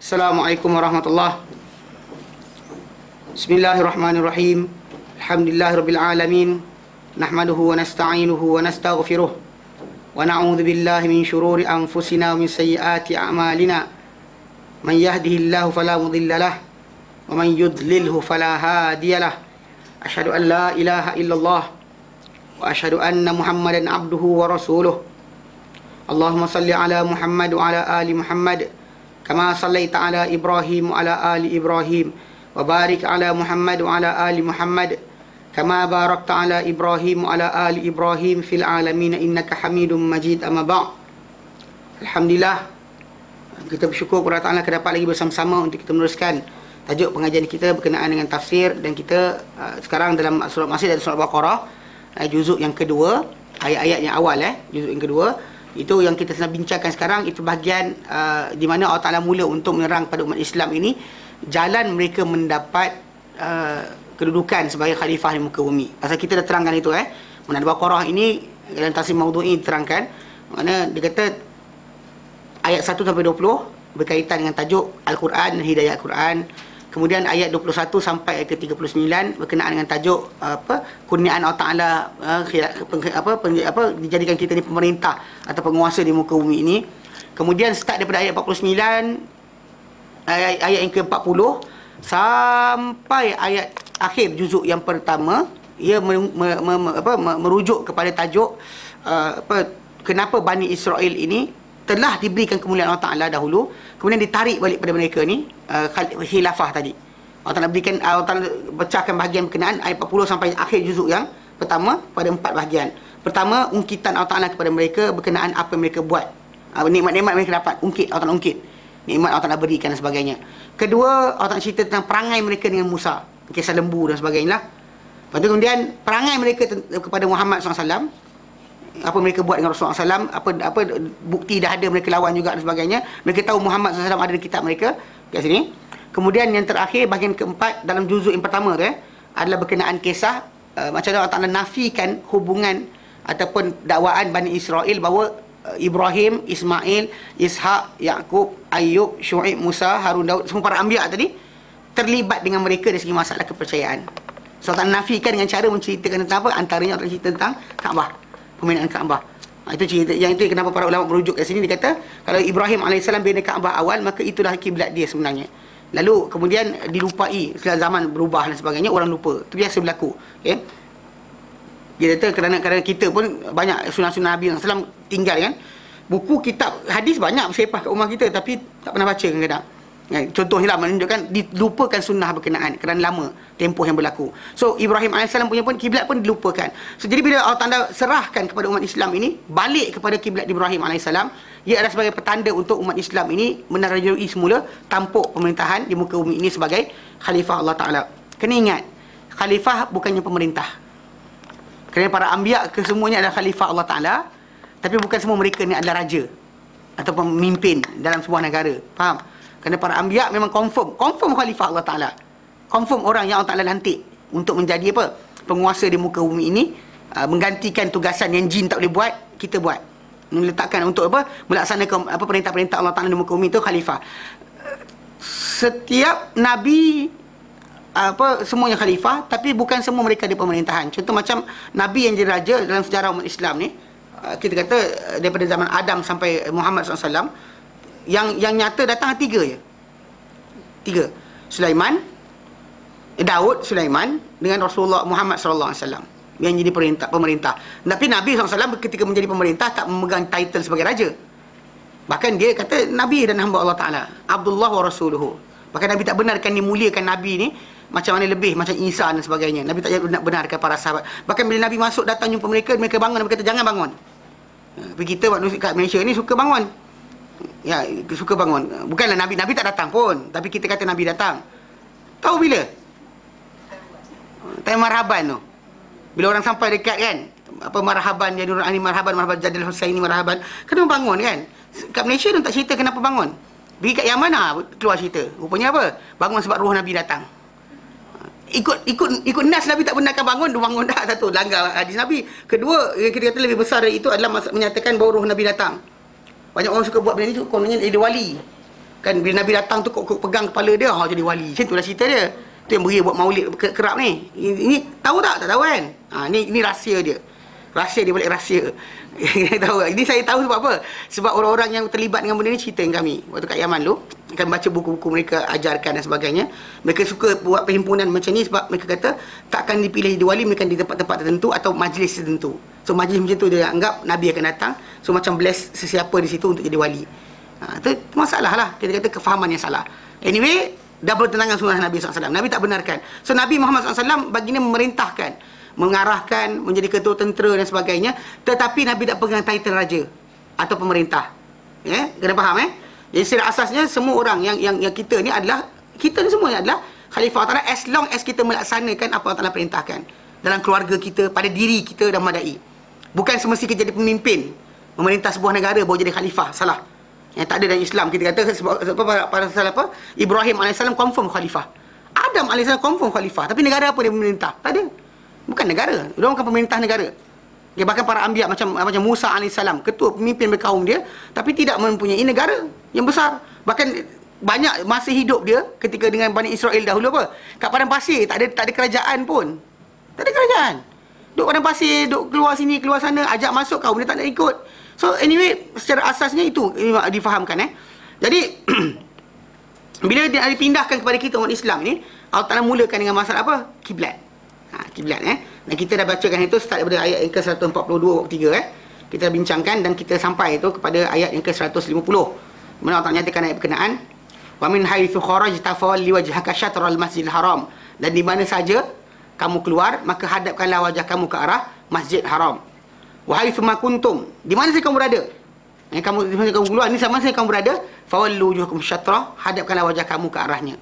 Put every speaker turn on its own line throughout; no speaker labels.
Assalamualaikum warahmatullahi. Bismillahirrahmanirrahim. Alhamdulillahirabbil alamin. Nahmaduhu wa nasta'inuhu wa nastaghfiruh. Wa na'udzu billahi min shururi anfusina wa min sayyiati a'malina. Man yahdihillahu fala mudilla lahu wa man yudlilhu fala hadiya lahu. Asyhadu an la ilaha illallah wa asyhadu anna Muhammadan abduhu wa rasuluh. Allahumma salli ala Muhammad wa ala ali Muhammad kama sallaita ala Ibrahim wa ala ali Ibrahim wa barik ala Muhammad wa ala ali Muhammad kama barakta ala Ibrahim wa ala ali Ibrahim fil alamin innaka Hamidum Majid. Amma ba'd. Alhamdulillah, kita bersyukur kepada Allah dapat lagi bersama-sama untuk kita meneruskan tajuk pengajian kita berkenaan dengan tafsir, dan kita sekarang dalam surah, masih dalam surah Al-Baqarah, juzuk yang kedua, ayat-ayat yang awal, juzuk yang kedua. Itu yang kita sedang bincangkan sekarang. Itu bahagian di mana Allah Ta'ala mula untuk menyerang pada umat Islam ini, jalan mereka mendapat kedudukan sebagai khalifah di muka bumi. Pasal kita dah terangkan itu, mana Al-Baqarah ini dalam tafsir Maudhu'i diterangkan, mana dia kata ayat 1 sampai 20 berkaitan dengan tajuk Al-Quran dan hidayah Al-Quran. Kemudian ayat 21 sampai ayat ke-39 berkenaan dengan tajuk kurniaan Allah Ta'ala, dijadikan kita ni pemerintah atau penguasa di muka bumi ini. Kemudian start daripada ayat 49, ayat yang ke-40 sampai ayat akhir juzuk yang pertama, ia merujuk kepada tajuk kenapa Bani Israel ini telah diberikan kemuliaan Allah Ta'ala dahulu, kemudian ditarik balik pada mereka ni khilafah tadi. Allah Ta'ala berikan, Allah Ta'ala pecahkan bahagian berkenaan ayat 40 sampai akhir juzuk yang pertama pada 4 bahagian. Pertama, ungkitan Allah Ta'ala kepada mereka berkenaan apa yang mereka buat, nikmat-nikmat mereka dapat, Allah Ta'ala ungkit nikmat Allah Ta'ala berikan dan sebagainya. Kedua, Allah Ta'ala cerita tentang perangai mereka dengan Musa, kisah lembu dan sebagainya lah. Lepas tu kemudian perangai mereka kepada Muhammad SAW, apa mereka buat dengan Rasulullah SAW, apa bukti dah ada mereka lawan juga dan sebagainya. Mereka tahu Muhammad SAW ada di kitab mereka kat sini. Kemudian yang terakhir, bahagian keempat dalam juzuk yang pertama tu adalah berkenaan kisah macam mana Allah Ta'ala nafikan hubungan ataupun dakwaan Bani Israel bahawa Ibrahim, Ismail, Ishak, Yaqub, Ayub, Syuaib, Musa, Harun, Daud, semua para anbiya tadi terlibat dengan mereka dari segi masalah kepercayaan. So Allah Ta'ala nafikan dengan cara menceritakan tentang apa? Antaranya Allah Ta'ala cerita tentang Kaabah, pembinaan Kaabah. Itu cerita, yang itu kenapa para ulama merujuk kat sini. Dia kata kalau Ibrahim AS bina Kaabah awal, maka itulah kiblat dia sebenarnya. Lalu kemudian dilupai setelah zaman berubah dan sebagainya, orang lupa. Itu biasa berlaku. Okay? Dia kata kerana kita pun banyak sunnah-sunnah Nabi SAW tinggal kan. Buku kitab hadis banyak bersepah kat rumah kita, tapi tak pernah baca kadang-kadang. Contohnya lah menunjukkan dilupakan sunnah berkenaan kerana lama tempoh yang berlaku. So Ibrahim AS punya pun kiblat pun dilupakan. So jadi bila Allah Ta'ala serahkan kepada umat Islam ini balik kepada kiblat Ibrahim AS, ia adalah sebagai petanda untuk umat Islam ini menarajui semula tampuk pemerintahan di muka bumi ini sebagai khalifah Allah Ta'ala. Kena ingat, khalifah bukannya pemerintah. Kerana para anbiya kesemuanya adalah khalifah Allah Ta'ala, tapi bukan semua mereka ni adalah raja atau pemimpin dalam sebuah negara. Faham? Kerana para anbiya memang confirm khalifah Allah Ta'ala, confirm orang yang Allah Ta'ala lantik untuk menjadi penguasa di muka bumi ini, menggantikan tugasan yang jin tak boleh buat, kita buat, meletakkan untuk melaksanakan perintah-perintah Allah Ta'ala di muka bumi, itu khalifah. Setiap nabi semuanya khalifah, tapi bukan semua mereka di pemerintahan. Contoh macam nabi yang jadi raja dalam sejarah umat Islam ni, kita kata daripada zaman Adam sampai Muhammad SAW, yang nyata datang 3 je. 3. Sulaiman, Daud, Sulaiman dengan Rasulullah Muhammad SAW yang jadi pemerintah. Tapi Nabi SAW ketika menjadi pemerintah tak memegang title sebagai raja. Bahkan dia kata Nabi dan hamba Allah Ta'ala, Abdullah wa Rasuluhu. Bahkan Nabi tak benarkan dimuliakan Nabi ni macam mana lebih macam Isa dan sebagainya. Nabi tak benarkan para sahabat. Bahkan bila Nabi masuk datang jumpa mereka bangun, Nabi kata jangan bangun. Tapi kita manusia kat Malaysia ni suka bangun. Ya, suka bangun. Bukanlah Nabi tak datang pun, tapi kita kata Nabi datang. Tahu bila? Time marhaban tu. Bila orang sampai dekat kan, marhaban ya Nurul Ani, marhaban Jadil Husaini, marhaban. Kena bangun kan. Kat Malaysia dia tak cerita kenapa bangun. Pergi kat yang mana keluar cerita. Rupanya apa? Bangun sebab roh Nabi datang. Ikut nas Nabi tak benarkan bangun, dia bangun dah. Satu, langgar hadis Nabi. Kedua, yang kita kata lebih besar dari itu adalah menyatakan bahawa roh Nabi datang. Banyak orang suka buat benda ni, kononnya dia wali. Kan bila Nabi datang tu kok pegang kepala dia, jadi wali. Macam itulah cerita dia. Tu yang beri buat maulid kerap ni. Ini tahu tak? Tak tahu kan? Ni rahsia dia. Rahsia dia balik rahsia. Tahu tak? Ini saya tahu sebab apa? Sebab orang-orang yang terlibat dengan benda ni cerita dengan kami. Waktu kat Yaman tu, akan baca buku-buku mereka ajarkan dan sebagainya. Mereka suka buat perhimpunan macam ni sebab mereka kata takkan dipilih jadi wali melainkan di tempat-tempat tertentu atau majlis tertentu. So majlis macam tu dia anggap Nabi akan datang. So macam bless sesiapa di situ untuk jadi wali. Itu masalah lah. Kita kata kefahaman yang salah. Anyway, dah bertentangan sunnah Nabi SAW. Nabi tak benarkan. So Nabi Muhammad SAW baginda memerintahkan, mengarahkan, menjadi ketua tentera dan sebagainya. Tetapi Nabi tak pegang title raja atau pemerintah. Kena faham Jadi secara asasnya semua orang yang kita ni adalah, kita ni semuanya adalah khalifah Allah Ta'ala as long as kita melaksanakan apa Allah Ta'ala perintahkan dalam keluarga kita, pada diri kita dan madai. Bukan semestinya kita jadi pemimpin memerintah sebuah negara baru jadi khalifah. Salah. Yang tak ada dalam Islam. Kita kata pada apa? Ibrahim AS confirm khalifah. Adam AS confirm khalifah. Tapi negara apa dia memerintah? Tak ada. Bukan negara. Dia bukan pemerintah negara. Dia bahkan para anbiya macam Musa AS, ketua pemimpin berkaum dia, tapi tidak mempunyai negara yang besar. Bahkan banyak masa hidup dia ketika dengan Bani Israel dahulu apa? Kat padang pasir tak ada kerajaan pun. Tak ada kerajaan. Duk padang pasir, duk keluar sini, keluar sana, ajak masuk kaum dia tak nak ikut. So anyway, secara asasnya itu difahamkan Jadi bila dia dipindahkan kepada kita umat Islam ni, Allah Ta'ala mulakan dengan masalah apa? Kiblat. Kiblat Dan kita dah bacakan itu start daripada ayat yang ke-142 bab 3 Kita dah bincangkan dan kita sampai itu kepada ayat yang ke-150. Mana Allah Ta'ala nyatakan ayat berkenaan, wa min haitsu kharajta fawalli wajhaka syatral masjidil haram. Dan di mana saja kamu keluar, maka hadapkanlah wajah kamu ke arah Masjid Haram. Wa haitsu ma kuntum, di mana saja kamu berada. Di mana kamu keluar, ni sama saja kamu berada, fawallu wujuhakum syatra, hadapkanlah wajah kamu ke arahnya.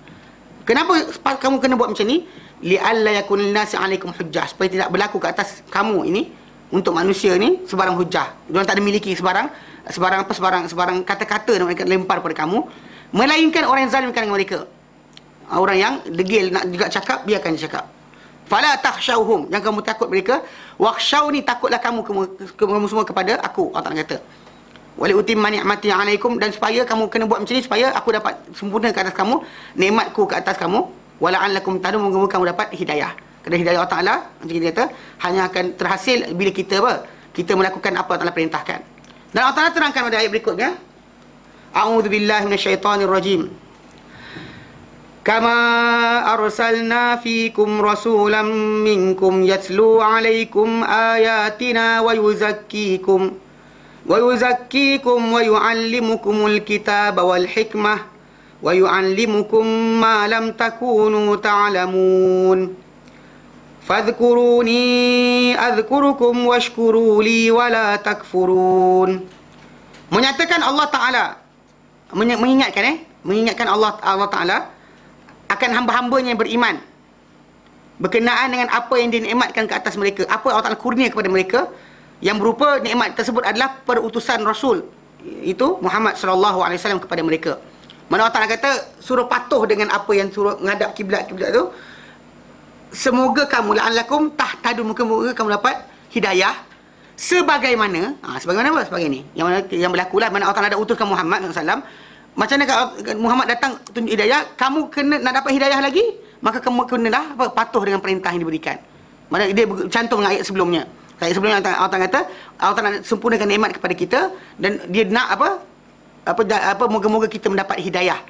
Kenapa kamu kena buat macam ni? Li'alla yakunil nasi 'alaikum hujjah, supaya tidak berlaku ke atas kamu ini, untuk manusia ni, sebarang hujjah. Diorang tak ada miliki sebarang kata-kata yang mereka lempar pada kamu, melainkan orang yang zalimkan dengan mereka. Orang yang degil nak juga cakap, biarkan dia cakap. Fala takhshawhum, jangan kamu takut mereka. Wakhshawni, takutlah kamu semua kepada aku. Allah Ta'ala kata, wali utimma ni'mati 'alaikum, dan supaya kamu kena buat macam ni supaya aku dapat sempurna ke atas kamu nikmatku ke atas kamu, wala'allakum tahtadun, moga kamu dapat hidayah. Kerana hidayah Allah Ta'ala, macam kita kata, hanya akan terhasil bila kita kita melakukan apa Allah Ta'ala perintahkan. Dan Allah Ta'ala terangkan pada ayat berikutnya, a'udzubillahi minasyaitonirrajim. Kama arsalna fikum rasulan minkum yatlu 'alaikum ayatina wa yuzakkikum wa yu'allimukumul kitaba wal hikmah wa yu'allimukum ma lam takunu ta'lamun. Fadhkuruni adhkurukum washkuru li wa la takfurun. Menyatakan Allah Ta'ala, mengingatkan Allah Ta'ala akan hamba-hambanya yang beriman berkenaan dengan apa yang dinikmatkan ke atas mereka, apa Allah Ta'ala kurnia kepada mereka, yang berupa nikmat tersebut adalah perutusan Rasul itu Muhammad SAW kepada mereka. Mana Allah Ta'ala kata suruh patuh dengan apa yang suruh menghadap kiblat tu. Semoga kamu la'allakum tahtadun, moga kamu dapat hidayah sebagaimana sebagaimana apa? Sebagai ni yang berlaku lah, mana Allah Ta'ala ada utuskan Muhammad SAW. Macam mana kalau Muhammad datang tunjuk hidayah, kamu kena nak dapat hidayah lagi, maka kamu kenalah patuh dengan perintah yang diberikan. Mana dia cantum dengan ayat sebelumnya. Ayat sebelumnya Allah Ta'ala kata Allah Ta'ala sempurnakan nikmat kepada kita, dan dia nak moga-moga kita mendapat hidayah.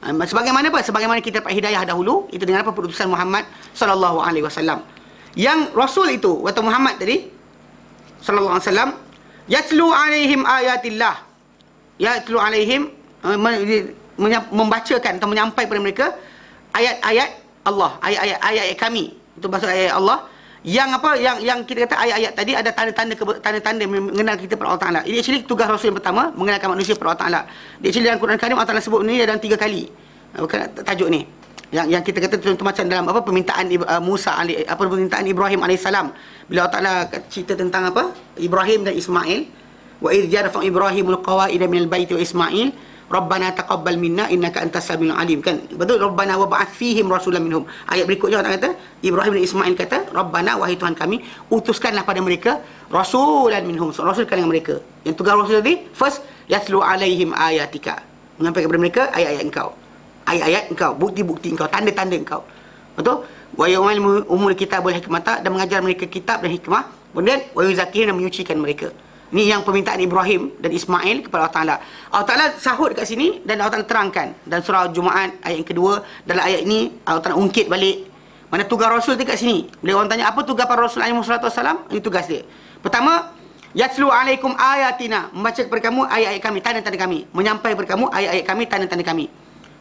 Sebagaimana kita dapat hidayah dahulu, itu dengan apa? Perutusan Muhammad sallallahu alaihi wasallam. Yang Rasul itu atau Muhammad tadi sallallahu alaihi wasallam, yatlu alaihim ayatillah, yatlu alaihim, membacakan atau menyampaikan kepada mereka ayat-ayat Allah, ayat-ayat kami. Itu maksud ayat Allah yang kita kata ayat-ayat tadi ada tanda-tanda mengenal kita kepada Allah Ta'ala. Ini actually tugas Rasul yang pertama, mengenalkan manusia kepada Allah Ta'ala. Dia actually dalam Quran Karim Allah Ta'ala sebut ni dalam 3 kali. Bukan tajuk ni. Yang kita kata contoh macam dalam permintaan permintaan Ibrahim AS. Bila Allah Ta'ala cerita tentang Ibrahim dan Ismail. Wa idh yarfa'u Ibrahimul qawaida minal baiti wa Ismail Rabbana taqabbal minna innaka antas samiul alim. Kan betul, Rabbana wa ba'ath fihim rasulan minhum. Ayat berikutnya Allah kata, Ibrahim dan Ismail kata, Rabbana, wahai Tuhan kami, utuskanlah pada mereka rasulan minhum, rasulkan dengan mereka. Yang tugas rasul tadi first, yatlu alaihim ayatika, menyampaikan kepada mereka ayat-ayat engkau. Ayat-ayat engkau, bukti-bukti engkau, tanda-tanda engkau. Betul? Wa yu'allimu umul kitab wal hikmata, dan mengajar mereka kitab dan hikmah. Kemudian wa yuzakihim, dan menyucikan mereka. Ini yang permintaan Ibrahim dan Ismail kepada Allah Ta'ala. Allah Ta'ala sahut dekat sini dan Allah Ta'ala terangkan. Dan surah Jumaat ayat yang kedua, dalam ayat ini Allah Ta'ala ungkit balik mana tugas Rasul dekat sini. Bila orang tanya apa tugas para Rasul alaihi wasallam, ini tugas dia. Pertama, yatlu alaikum ayatina, membaca kepada kamu ayat-ayat kami, tanda-tanda kami, menyampaikan kepada kamu ayat-ayat kami, tanda-tanda kami.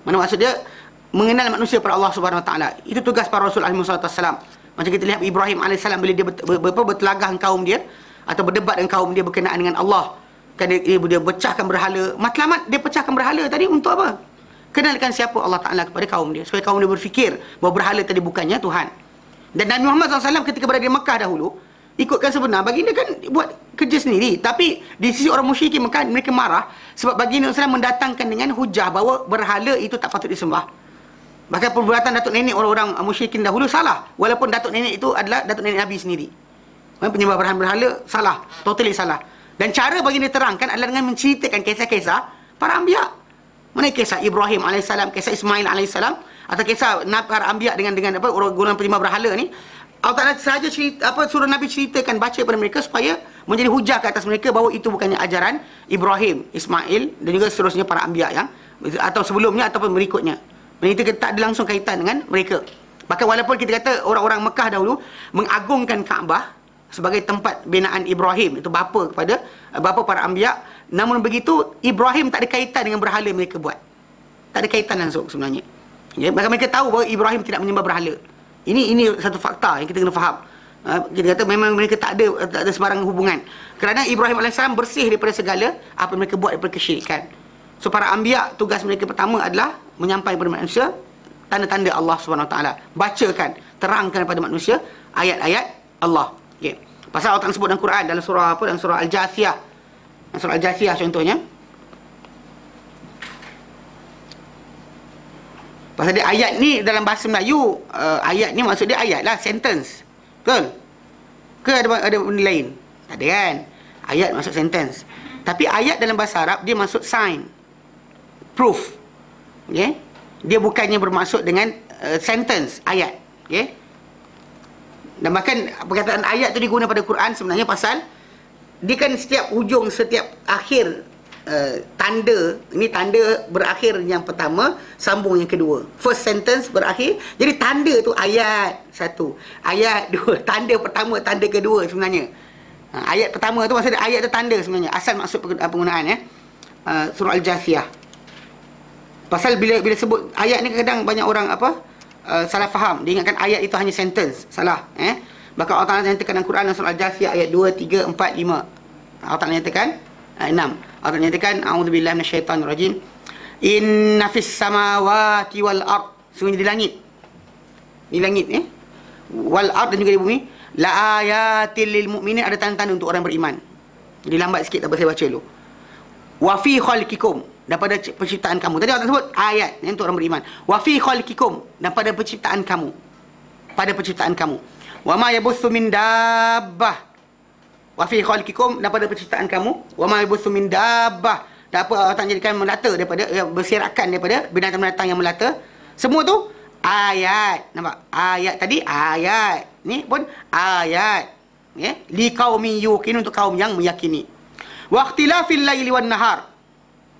Mana maksud dia? Mengenal manusia pada Allah Subhanahu Wa Taala. Itu tugas para Rasul alaihi wasallam. Macam kita lihat Ibrahim alaihissalam bila dia bertelagah dengan kaum dia atau berdebat dengan kaum dia berkenaan dengan Allah. Kan dia pecahkan berhala. Matlamat dia pecahkan berhala tadi untuk apa? Kenalkan siapa Allah Ta'ala kepada kaum dia, supaya kaum dia berfikir bahawa berhala tadi bukannya Tuhan. Dan Nabi Muhammad SAW ketika berada di Mekah dahulu, ikutkan sebenar, baginda kan buat kerja sendiri. Tapi di sisi orang musyrikin Mekah, mereka marah sebab baginda SAW mendatangkan dengan hujah bahawa berhala itu tak patut disembah. Bahkan perbuatan datuk nenek orang-orang musyrikin dahulu salah, walaupun datuk nenek itu adalah datuk nenek Nabi sendiri. Penyembah berhala salah, totally salah. Dan cara baginda terangkan adalah dengan menceritakan kisah-kisah para anbiya. Mana kisah Ibrahim alaihissalam, kisah Ismail alaihissalam, atau kisah para anbiya dengan apa orang golongan penyembah berhala ni. Allah Ta'ala sahaja cerita, suruh Nabi ceritakan, baca kepada mereka supaya menjadi hujah ke atas mereka bahawa itu bukannya ajaran Ibrahim, Ismail dan juga seterusnya para anbiya yang atau sebelumnya ataupun berikutnya. Dan itu tak ada langsung kaitan dengan mereka. Bahkan walaupun kita kata orang-orang Mekah dahulu mengagungkan Kaabah sebagai tempat binaan Ibrahim, itu bapa para anbiya, namun begitu Ibrahim tak ada kaitan dengan berhala mereka buat. Tak ada kaitan langsung sebenarnya. Ya, maka mereka tahu bahawa Ibrahim tidak menyembah berhala. Ini satu fakta yang kita kena faham. Kita kata memang mereka tak ada sembarang hubungan. Kerana Ibrahim AS bersih daripada segala apa mereka buat daripada kesyirikan. So para anbiya, tugas mereka pertama adalah menyampaikan kepada manusia tanda-tanda Allah SWT. Bacakan, terangkan kepada manusia ayat-ayat Allah. Okay. Pasal Allah Ta'ala sebut dalam Quran, dalam surah apa? Dalam surah Al-Jathiyah. Surah Al-Jathiyah contohnya. Pasal dia ayat ni dalam bahasa Melayu, ayat ni maksud dia ayat lah, sentence. Betul? Ke ada benda lain? Tak ada kan? Ayat maksud sentence. Tapi ayat dalam bahasa Arab dia maksud sign, proof. Okay? Dia bukannya bermaksud dengan sentence, ayat. Okay? Dan bahkan perkataan ayat tu digunakan pada Quran sebenarnya pasal dia kan setiap hujung, setiap akhir tanda, ini tanda berakhir yang pertama, sambung yang kedua. First sentence berakhir, jadi tanda tu ayat satu, ayat dua, tanda pertama, tanda kedua sebenarnya. Ayat pertama tu maksudnya ayat tu tanda sebenarnya, asal maksud penggunaan ya. Surah Al-Jathiyah. Pasal bila sebut ayat ni kadang banyak orang salah faham. Dia ingatkan ayat itu hanya sentence. Salah. Bahkan Allah Ta'ala nyatakan dalam Quran dalam surah Al-Jathiyah ayat 2, 3, 4, 5. Allah Ta'ala nyatakan ayat 6. Allah Ta'ala nyatakan a'udzubillahi minasyaitanir rajim. Inna fis samawati wal ard. Sungguhnya di langit. Di langit wal ard, dan juga di bumi. La ayatil lil mu'minin, ada tanda-tanda untuk orang beriman. Jadi lambat sikit tak saya baca dulu. Wa fi khalqikum, dan pada penciptaan kamu. Tadi Allah sebut ayat untuk orang beriman. Wa fi khalqikum, dan pada penciptaan kamu. Pada penciptaan kamu. Wa ma yabuthu min dabbah. Wa fi khalqikum, dan pada penciptaan kamu. Wa ma yabuthu min dabbah, dan apa Allah Ta'ala jadikan melata daripada berserakan daripada binatang-binatang yang melata. Semua tu ayat. Nampak? Ayat tadi ayat. Ni pun ayat. Ya, li qaumin yuqin, untuk kaum yang meyakini. Wa ikhtilafil laili wan nahar,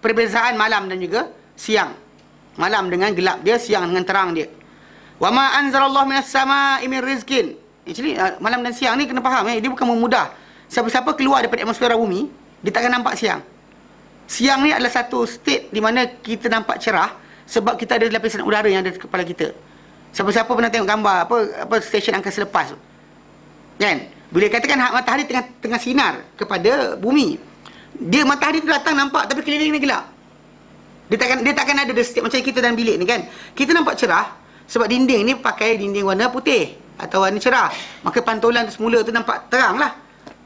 perbezaan malam dan juga siang. Malam dengan gelap dia, siang dengan terang dia. Wa ma anzalallahu minas samaa'i min rizqin. Actually malam dan siang ni kena faham dia bukan memudah. Siapa-siapa keluar daripada atmosfera bumi, dia takkan nampak siang. Siang ni adalah satu state di mana kita nampak cerah sebab kita ada lapisan udara yang ada di kepala kita. Siapa-siapa pernah tengok gambar apa stesen angkasa lepas tu? Kan? Bila katakan matahari tengah sinar kepada bumi, dia matahari tu datang nampak tapi keliling ni gelap. Dia takkan ada setiap macam kita dalam bilik ni kan. Kita nampak cerah sebab dinding ni pakai dinding warna putih atau warna cerah. Maka pantulan tu semula tu nampak terang lah.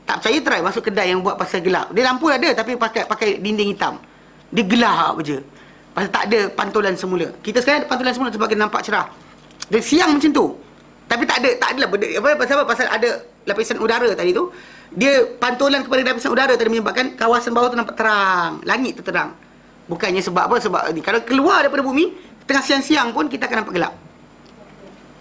Tak percaya try masuk kedai yang buat pasal gelap. Dia lampu ada tapi pakai dinding hitam. Dia gelap je. Pasal tak ada pantulan semula. Kita sekarang ada pantulan semula sebab kita nampak cerah. Dan siang macam tu. Tapi tak adalah benda pasal ada lapisan udara tadi tu. Dia pantulan kepada lapisan udara tadi menyebabkan kawasan bawah tu nampak terang, langit tu terang. Bukannya sebab apa? Sebab kalau keluar daripada bumi, tengah siang-siang pun kita akan nampak gelap.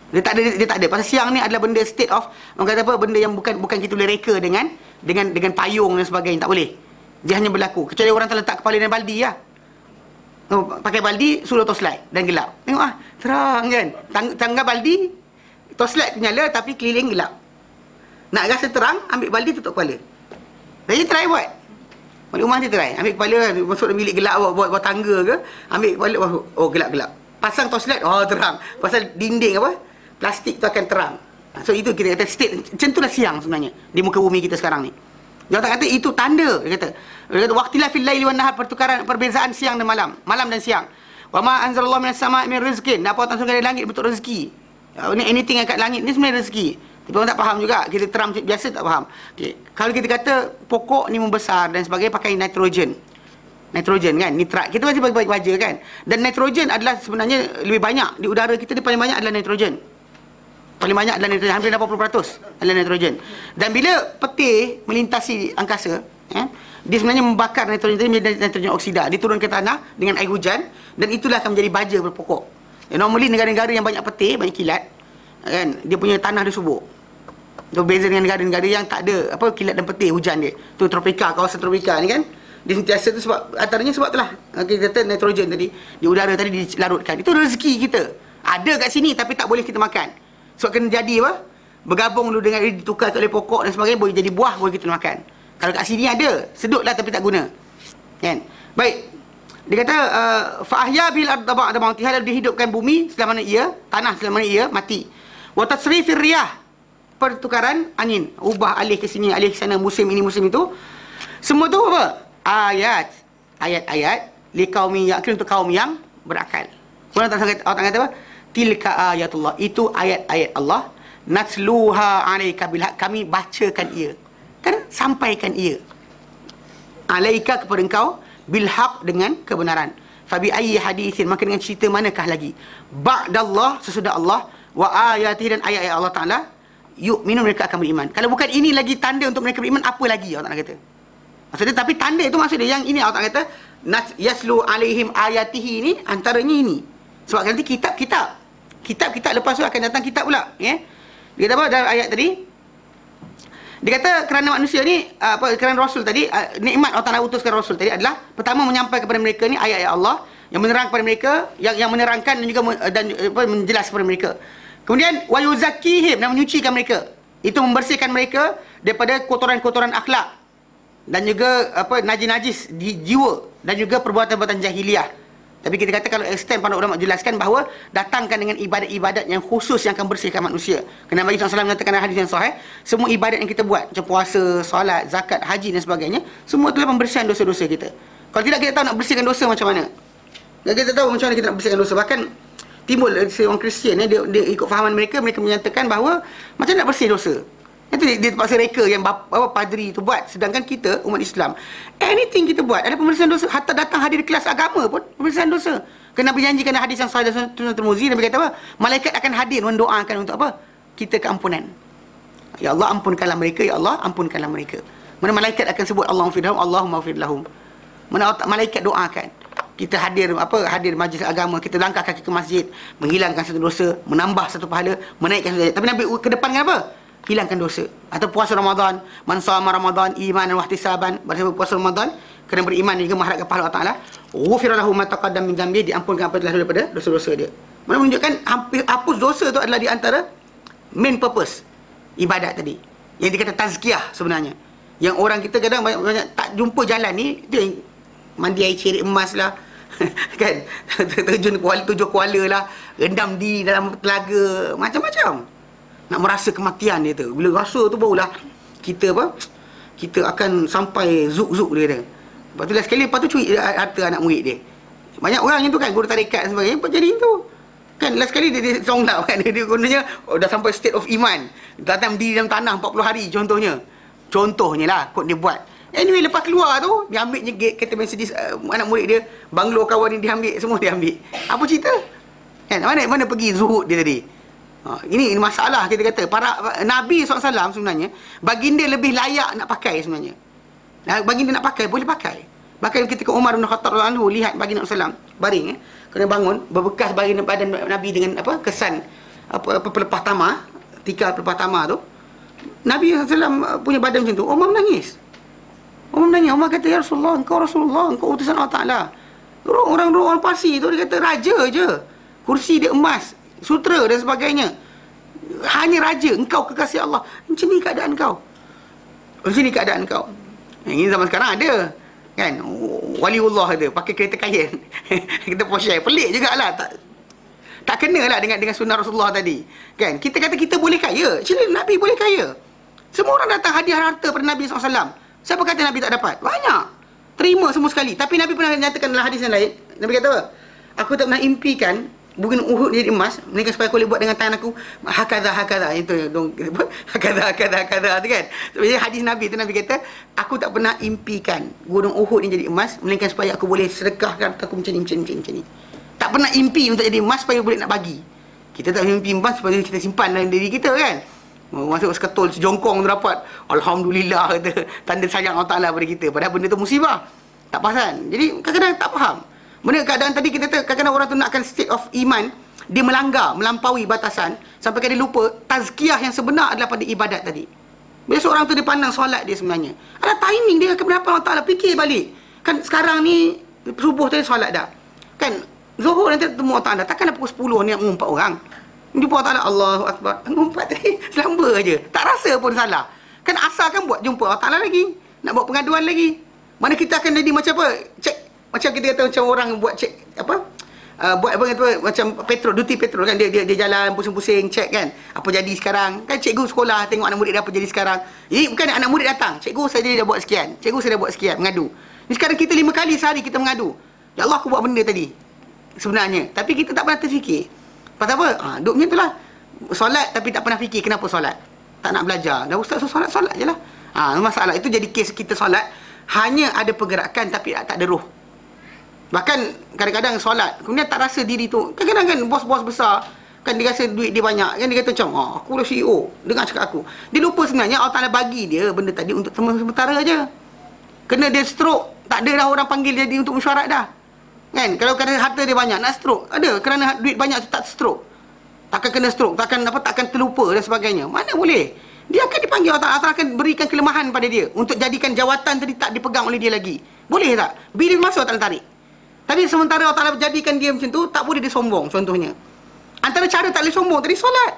Dia tak ada. Pasal siang ni adalah benda state of, orang kata apa, benda yang bukan kita boleh reka dengan payung dan sebagainya, tak boleh. Dia hanya berlaku. Kecuali orang terletak kepala dalam baldi lah. Pakai baldi, suruh torchlight dan gelap. Tengok terang kan. Tangga baldi, torchlight tu nyala tapi keliling gelap. Nak rasa terang, ambil baldi tutup kepala. Jadi try buat. Balik rumah dia try. Ambil kepala, masuk dalam bilik gelap, buat tangga ke. Ambil kepala, oh gelap-gelap. Pasang torchlight, oh terang. Pasal dinding apa, plastik tu akan terang. So itu kita kata state, macam tu lah siang sebenarnya di muka bumi kita sekarang ni. Dia kata itu tanda. Dia kata waqtilah fil laili wan nahar, pertukaran, perbezaan siang dan malam dan siang. Wa ma anzalallahu minas sama'i min rizqin, apa Allah turunkan dari langit bentuk rezeki. Ini anything yang kat langit ni sebenarnya rezeki. Tapi orang tak faham juga. Kita terang biasa tak faham. Okay. Kalau kita kata pokok ni membesar dan sebagainya pakai nitrogen kan, nitrat, kita masih bagi baja kan. Dan nitrogen adalah sebenarnya lebih banyak di udara kita, dia paling banyak adalah nitrogen. Paling banyak adalah nitrogen, hampir 80% adalah nitrogen. Dan bila petir melintasi angkasa, dia sebenarnya membakar nitrogen itu menjadi nitrogen oksida, diturun ke tanah dengan air hujan, dan itulah akan menjadi baja berpokok. Normally negara-negara yang banyak petir, banyak kilat kan, dia punya tanah dia subur. Itu beza dengan negara-negara yang tak ada apa kilat dan petir hujan dia. Tu tropika, kawasan tropika ni kan. Dia sentiasa tu sebab antaranya sebab itulah kita kata nitrogen tadi di udara tadi dilarutkan. Itu rezeki kita. Ada kat sini tapi tak boleh kita makan. Sebab kena jadi apa? Bergabung dulu dengan ditukar oleh pokok dan sebagainya, boleh jadi buah, boleh kita makan. Kalau kat sini ada, sedutlah tapi tak guna. Kan? Baik. Dia kata fa ahya bil ardh ba'da mautiha, dihidupkan bumi selama mana ia, tanah selama mana ia mati. Wa tasrifir riyah, pertukaran angin, ubah alih ke sini, alih ke sana, musim ini, musim itu. Semua tu apa? Ayat-ayat liqaumin yaqilun, untuk kaum yang berakal. Kemudian Allah kata apa? Tilka ayatullah, itu ayat-ayat Allah, natsluha alayka bil haq, kami bacakan ia. Kan sampaikan ia. Alaika, kepada engkau, bil haq, dengan kebenaran. Fabi ayyi haditsin, maka dengan cerita manakah lagi? Ba'dallah, sesudah Allah, wa ayatihi, dan ayat-ayat Allah Taala, yu'minun, mereka akan beriman. Kalau bukan ini lagi tanda untuk mereka beriman, apa lagi Allah Taala kata? Maksudnya, tapi tanda itu maksudnya yang ini Allah Taala kata yaslu alaihim ayatihi, ini antaranya ini. Sebab nanti kitab lepas tu akan datang kitab pula, ya. Dia kata apa dalam ayat tadi? Dia kata kerana manusia ni kerana Rasul tadi, nikmat Allah Taala utuskan Rasul tadi adalah pertama menyampaikan kepada mereka ni ayat-ayat Allah yang menerang kepada mereka, yang menerangkan dan juga menjelas kepada mereka. Kemudian wa yuzakkihim, dan menyucikan mereka. Itu membersihkan mereka daripada kotoran-kotoran akhlak dan juga najis-najis di jiwa dan juga perbuatan-perbuatan jahiliah. Tapi kita kata kalau extend, para ulama jelaskan bahawa datangkan dengan ibadat-ibadat yang khusus yang akan bersihkan manusia. Kerana Nabi SAW menyatakan dalam hadis yang sahih, semua ibadat yang kita buat, macam puasa, solat, zakat, haji dan sebagainya, semua itulah pembersihan dosa-dosa kita. Kalau tidak, kita tahu nak bersihkan dosa macam mana. Dan kita tahu macam mana kita nak bersihkan dosa. Bahkan timbul seorang Kristian, dia ikut fahaman mereka menyatakan bahawa macam nak bersih dosa. Itu dia terpaksa reka yang padri itu buat. Sedangkan kita, umat Islam, anything kita buat ada pembersihan dosa. Hatta datang hadir kelas agama pun pembersihan dosa. Kerana Nabi janjikan dalam hadis yang sahih dan Sunan Tirmizi, Nabi kata apa? Malaikat akan hadir mendoakan untuk apa? Kita keampunan. Ya Allah, ampunkanlah mereka, ya Allah, ampunkanlah mereka. Mana malaikat akan sebut Allahumma fir lahum, Allahumma fir lahum. Mana malaikat doakan. Kita hadir majlis agama, kita langkah kaki ke masjid, menghilangkan satu dosa, menambah satu pahala, menaikkan satu derajat. Tapi Nabi ke depan kan apa? Hilangkan dosa. Atau puasa Ramadan, man shama Ramadan imanan wa ihtisaban, berapa puasa Ramadan kerana beriman dan juga mengharapkan pahala Allah Taala, ghufira lahu ma taqaddam min dhanbi, diampunkan apa telah daripada dosa-dosa dia. Mana menunjukkan hampir hapus dosa tu adalah di antara main purpose ibadat tadi. Yang dikata tazkiyah sebenarnya. Yang orang kita kadang banyak tak jumpa jalan ni, dia mandi air cerik emas lah. Kan, terjun tujuh kuala lah, rendam di dalam telaga, macam-macam. Nak merasa kematian dia tu. Bila rasa tu barulah kita akan sampai zuk-zuk dia tu. Lepas tu sekali lepas tu curi harta anak murid dia. Banyak orang yang tu kan, guru tarikat dan sebagainya, apa jadi tu? Kan last kali dia songlap kan, dia gunanya dah sampai state of iman. Datang di dalam tanah 40 hari contohnya lah kot dia buat. Anyway, lepas keluar tu dia ambil je kereta Mercedes anak murid dia, banglo kawan dia ambil, semua dia ambil. Apa cerita? Kan mana pergi zuhud dia tadi? Ini masalah kita kata. Para Nabi SAW sebenarnya, baginda lebih layak nak pakai sebenarnya. Baginda nak pakai, boleh pakai. Bahkan ketika Umar bin Khattab radhiyallahu anhu lihat baginda Rasulullah baring, kena bangun, berbekas baginda badan Nabi dengan apa kesan pelepah tamar, tikar pelepah tamar tu. Nabi SAW punya badan macam tu. Umar menangis. Umar kata, ya Rasulullah, engkau utusan Allah Ta'ala. Orang Parsi tu dia kata raja je, kursi dia emas, sutera dan sebagainya, hanya raja, engkau kekasih Allah. Macam ni keadaan kau. Ini zaman sekarang ada kan, waliullah ada pakai kereta kain kita Porsche, pelik jugalah. Tak kenalah dengan sunnah Rasulullah tadi kan. Kita kata kita boleh kaya, actually Nabi boleh kaya. Semua orang datang hadiah harta pada Nabi SAW. Siapa kata Nabi tak dapat? Banyak, terima semua sekali. Tapi Nabi pernah nyatakan dalam hadis yang lain, Nabi kata apa? Aku tak pernah impikan bukit Uhud jadi emas, melainkan supaya aku boleh buat dengan tangan aku hakadha itu dong, hakadha tu kan. Sebenarnya hadis Nabi tu, Nabi kata aku tak pernah impikan gunung Uhud ni jadi emas, melainkan supaya aku boleh sedekahkan aku macam ni. Tak pernah impi untuk jadi emas supaya boleh nak bagi. Kita tak mimpi emas supaya kita simpan dalam diri kita kan. Masuk seketul sejongkong tu dapat, alhamdulillah kata, tanda sayang Allah Ta'ala pada kita, padahal benda tu musibah, tak pasal. Jadi kadang-kadang tak faham benda keadaan tadi. Kita tahu kadang-kadang orang tu nakkan state of iman, dia melampaui batasan sampai dia lupa tazkiyah yang sebenar adalah pada ibadat tadi. Bila seorang tu dia pandang solat dia sebenarnya ada timing dia, kenapa Allah Ta'ala, fikir balik kan. Sekarang ni subuh tadi solat dah kan, Zuhur nanti ketemu Allah Ta'ala, takkanlah pukul 10 ni nak mengumpat orang. Jumpa Allah Ta'ala, Allahu Akbar, mengumpat tadi selamba je, tak rasa pun salah kan. Asal kan buat jumpa Allah Ta'ala lagi, nak buat pengaduan lagi. Mana kita akan jadi macam apa, cek, macam kita kata macam orang buat cek apa, buat apa kata macam petrol, duty petrol kan, dia jalan pusing-pusing cek kan, apa jadi sekarang kan. Cikgu sekolah tengok anak murid dia apa jadi sekarang. Ini bukan anak murid datang, cikgu saya dah buat sekian, mengadu. Ni sekarang kita 5 kali sehari kita mengadu, ya Allah aku buat benda tadi sebenarnya, tapi kita tak pernah terfikir. Pasal apa? Duk macam itulah. Solat tapi tak pernah fikir kenapa solat. Tak nak belajar. Dah ustaz solat je lah. Masalah itu jadi kes kita solat hanya ada pergerakan tapi tak ada roh. Bahkan kadang-kadang solat kemudian tak rasa diri tu. Kadang-kadang kan bos-bos besar kan, dia rasa duit dia banyak kan, dia kata macam aku dah CEO, dengar cakap aku. Dia lupa sebenarnya Allah Ta'ala bagi dia benda tadi untuk sementara je. Kena dia stroke, tak ada dah orang panggil jadi untuk mesyuarat dah kan. Kalau kerana harta dia banyak nak stroke, ada kerana duit banyak tu tak stroke, takkan kena stroke, takkan terlupa dan sebagainya. Mana boleh. Dia akan dipanggil Allah Ta'ala akan berikan kelemahan pada dia untuk jadikan jawatan tadi tak dipegang oleh dia lagi. Boleh tak? Bila masa Allah Ta'ala tarik. Tapi sementara Allah Ta'ala jadikan dia macam tu, tak boleh dia sombong. Contohnya antara cara tak boleh sombong tadi solat.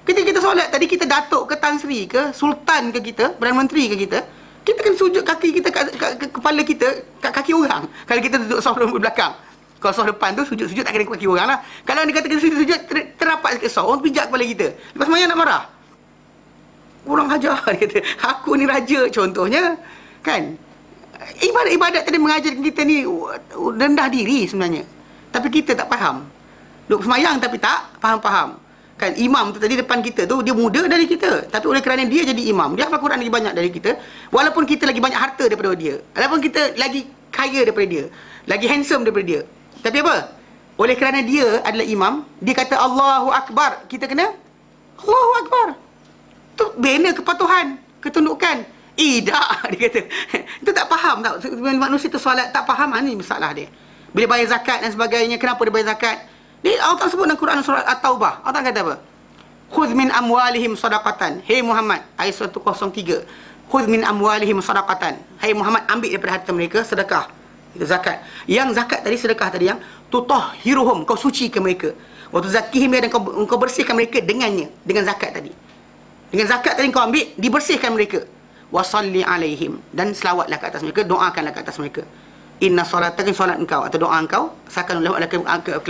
Ketika kita solat tadi, kita datuk ke Tan Sri ke sultan ke kita, Perdana Menteri ke kita kan sujud kaki kita kat kepala kita kat kaki orang. Kalau kita duduk soft di belakang, kalau soft depan tu sujud tak kena kaki orang lah. Kalau dia kata kita sujud terapat sikit soft, orang pijak kepala kita, lepas semayang nak marah, kurang ajar dia kata, aku ni raja contohnya kan. Ibadat tadi mengajarkan kita ni rendah diri sebenarnya, tapi kita tak faham. Duk semayang tapi tak faham kan. Imam tu tadi depan kita tu, dia muda dari kita, tapi oleh kerana dia jadi imam, dia hafal Quran lagi banyak dari kita, walaupun kita lagi banyak harta daripada dia, walaupun kita lagi kaya daripada dia, lagi handsome daripada dia, tapi apa, oleh kerana dia adalah imam, dia kata Allahu Akbar, kita kena Allahu Akbar. Tu bina kepatuhan, ketundukan. Tak, dia kata itu tak faham tak. Manusia tu solat tak faham, ni masalah dia. Bila bayar zakat dan sebagainya, kenapa dia bayar zakat? Dia Allah sebut dalam Quran surah At-Taubah. Allah kata apa? Khudh min amwalihim sadaqatan. Hey Muhammad, ayat 103. Khudh min amwalihim sadaqatan. Hai Muhammad, ambil daripada harta mereka sedekah. Itu zakat. Yang zakat tadi, sedekah tadi yang tutahhiruhum, kau sucikan mereka. Wa tuzakkihim, dan kau bersihkan mereka dengannya, dengan zakat tadi. Dengan zakat tadi kau ambil, dibersihkan mereka. Wa salli alaihim, dan selawatlah ke atas mereka, doakanlah ke atas mereka. Inna solataka, solat engkau atau doa engkau, sakan oleh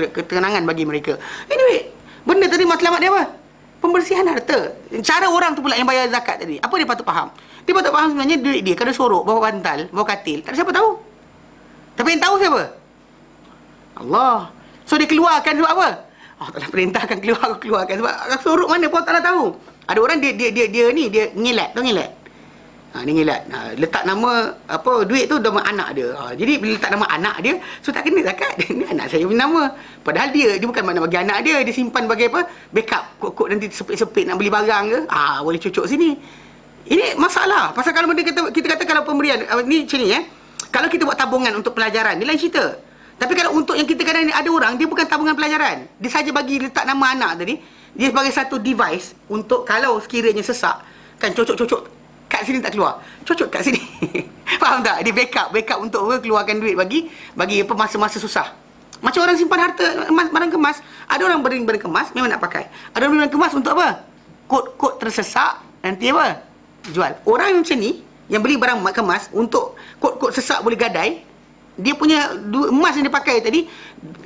ketenangan bagi mereka. Anyway, benda tadi matlamat dia apa? Pembersihan harta. Cara orang tu pula yang bayar zakat tadi, apa dia patut faham? Dia patut faham sebenarnya duit dia kalau sorok, bawa bantal, bawa katil, tak ada siapa tahu. Tapi yang tahu siapa? Allah. So dia keluarkan sebab apa? Allah Ta'ala perintahkan keluarkan sebab sorok mana pun tak tahu. Ada orang dia ni dia ngilat, tahu ngilat? Dia ngilat. Letak nama apa duit tu nama anak dia. Jadi bila letak nama anak dia, so tak kena zakat. Ni anak saya punya nama. Padahal dia bukan makna bagi anak dia, dia simpan bagi apa? Backup. Kok nanti sepit-sepit nak beli barang ke? Boleh cucuk sini. Ini masalah. Pasal kalau benda kita kata kalau pemberian ni macam ni Kalau kita buat tabungan untuk pelajaran, dia lain cerita. Tapi kalau untuk yang kita kadang ada orang, dia bukan tabungan pelajaran. Dia saja bagi letak nama anak tadi. Dia sebagai satu device untuk kalau sekiranya sesak, kan cocok-cocok kat sini tak keluar. Cocok kat sini. Faham tak? Dia backup untuk keluarkan duit bagi apa masa-masa susah. Macam orang simpan harta emas, barang kemas. Ada orang barang kemas memang nak pakai. Ada orang barang kemas untuk apa? Kod tersesak, nanti apa? Jual. Orang yang macam ni, yang beli barang kemas untuk kod sesak boleh gadai, dia punya emas yang dia pakai tadi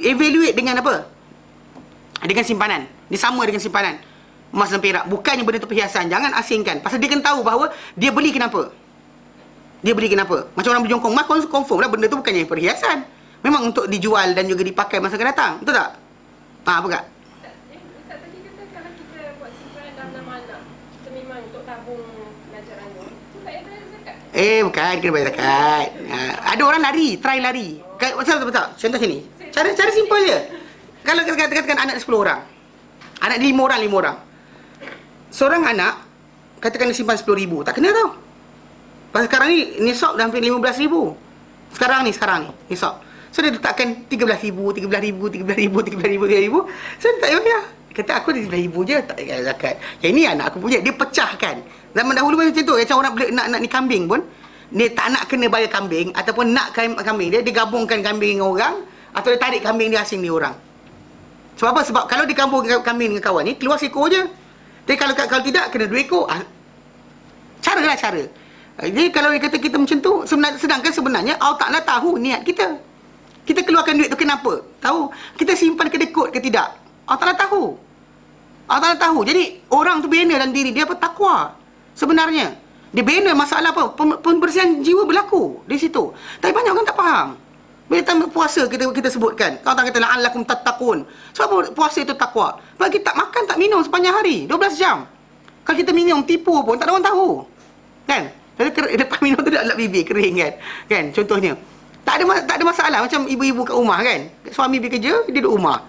evaluate dengan apa? Dengan simpanan. Dia sama dengan simpanan emas dan perak. Bukannya benda tu perhiasan. Jangan asingkan. Pasal dia kena tahu bahawa dia beli kenapa. Dia beli kenapa. Macam orang berjongkong emas, confirm lah benda tu bukannya perhiasan. Memang untuk dijual dan juga dipakai masa akan datang. Betul tak? Apa kak?
Ustaz tadi kata kalau kita buat simpanan dalam nama anak, kita memang untuk tabung pelajaran tu. Tu tak payah bayar zakat?
Bukan. Kena bayar zakat. Ada orang try lari. Betul. Contoh sini. Cara simple je. Kalau katakan anak 10 orang. Anak 5 orang. Seorang anak, katakan dia simpan 10,000. Tak kena tau. Pasal sekarang ni, nisab dah hampir 15,000. Sekarang ni, nisab. So, dia letakkan 13,000. So, dia tak payah. Kata, aku 13,000 je, tak payah zakat. Yang ni anak aku punya. Dia pecahkan. Zaman dahulu macam tu. Macam orang nak ni kambing pun, dia tak nak kena bayar kambing, ataupun nak kambing dia gabungkan kambing dengan orang, atau dia tarik kambing dia asing dia orang. Sebab apa? Sebab kalau dia gabung kambing dengan kawan ni, keluar seekor je. Tapi kalau tidak, kena 2 ekor. Cara. Jadi kalau dia kata kita macam tu, sedangkan sebenarnya Allah Ta'ala tahu niat kita. Kita keluarkan duit tu kenapa? Tahu? Kita simpan ke dekut ke tidak? Allah Ta'ala tahu. Jadi orang tu bina dalam diri dia apa? Takwa. Sebenarnya. Dia bina masalah apa? Pembersihan jiwa berlaku di situ. Tapi banyak orang tak faham. Bila time puasa kita sebutkan, kalau tak kata la'allakum tattaqun. Sebab puasa itu takwa. Bagi tak makan, tak minum sepanjang hari, 12 jam. Kalau kita minum tipu pun tak ada orang tahu. Kan? Lepas minum tu dah lap bibir kering kan. Kan contohnya. Tak ada masalah macam ibu-ibu kat rumah kan. Suami pergi kerja, dia duduk rumah.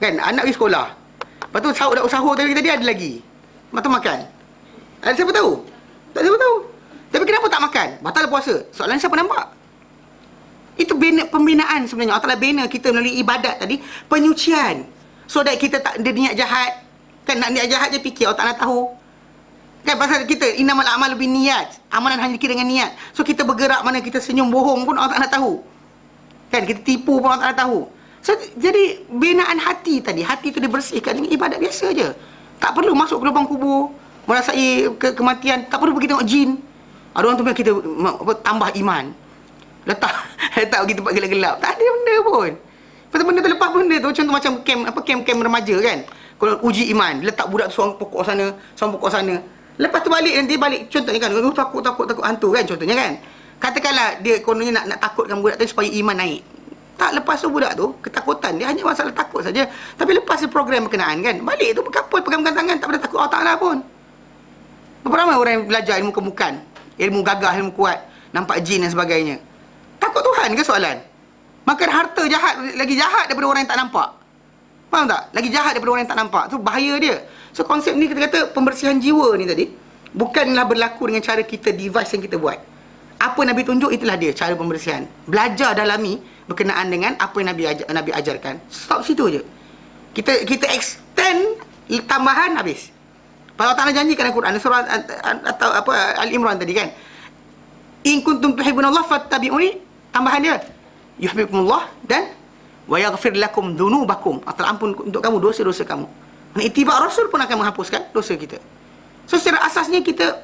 Kan anak pergi sekolah. Lepas tu sahur tadi ada lagi. Lepas tu makan. Ada siapa tahu? Tak ada siapa tahu. Tapi kenapa tak makan? Batal puasa. Soalan siapa nampak? Itu pembinaan sebenarnya. Allah Ta'ala bina kita melalui ibadat tadi, penyucian. So that kita tak ada niat jahat. Kan nak niat jahat je fikir Allah Ta'ala tahu. Kan pasal kita innamal a'malu binniyat. Amalan hanya dikira dengan niat. So kita bergerak mana kita senyum bohong pun Allah Ta'ala tahu. Kan kita tipu pun Allah Ta'ala tahu. So jadi binaan hati tadi, hati tu dibersihkan dengan ibadat biasa je. Tak perlu masuk ke lubang kubur, merasai kematian, tak perlu pergi tengok jin. Ada orang tu biar kita tambah iman. Letak pergi tempat gelap-gelap. Tak ada benda pun. Pasal benda tu lepas benda tu, contoh macam camp remaja kan. Kalau uji iman, letak budak tu seorang pokok sana. Lepas tu nanti balik contohnya kan, takut hantu kan contohnya kan. Katakanlah dia kononnya nak takutkan budak tu supaya iman naik. Tak, lepas tu budak tu ketakutan, dia hanya masalah takut saja. Tapi lepas dia program berkenaan kan, balik tu berkapul pegang tangan, tak pernah takut Allah Ta'ala pun. Berapa ramai orang yang belajar ilmu kemukan, ilmu gagah, ilmu kuat, nampak jin dan sebagainya. Takut Tuhan ke soalan? Makan harta lagi jahat daripada orang yang tak nampak. Faham tak? Lagi jahat daripada orang yang tak nampak. Tu bahaya dia. So konsep ni kita kata pembersihan jiwa ni tadi bukanlah berlaku dengan cara kita, device yang kita buat. Apa Nabi tunjuk, itulah dia cara pembersihan. Belajar dalami berkenaan dengan apa yang Nabi ajarkan. Stop situ je. Kita extend tambahan habis. Allah Ta'ala janjikan dalam Quran surah atau Al-Imran tadi kan. In kuntum tuhibbunallah fattabi'uni, tambahan dia. Yuhibbukumullah dan wa yaghfir lakum dzunubakum. Allah ampun untuk kamu dosa-dosa kamu. Ittiba' Rasul pun akan menghapuskan dosa kita. So secara asasnya kita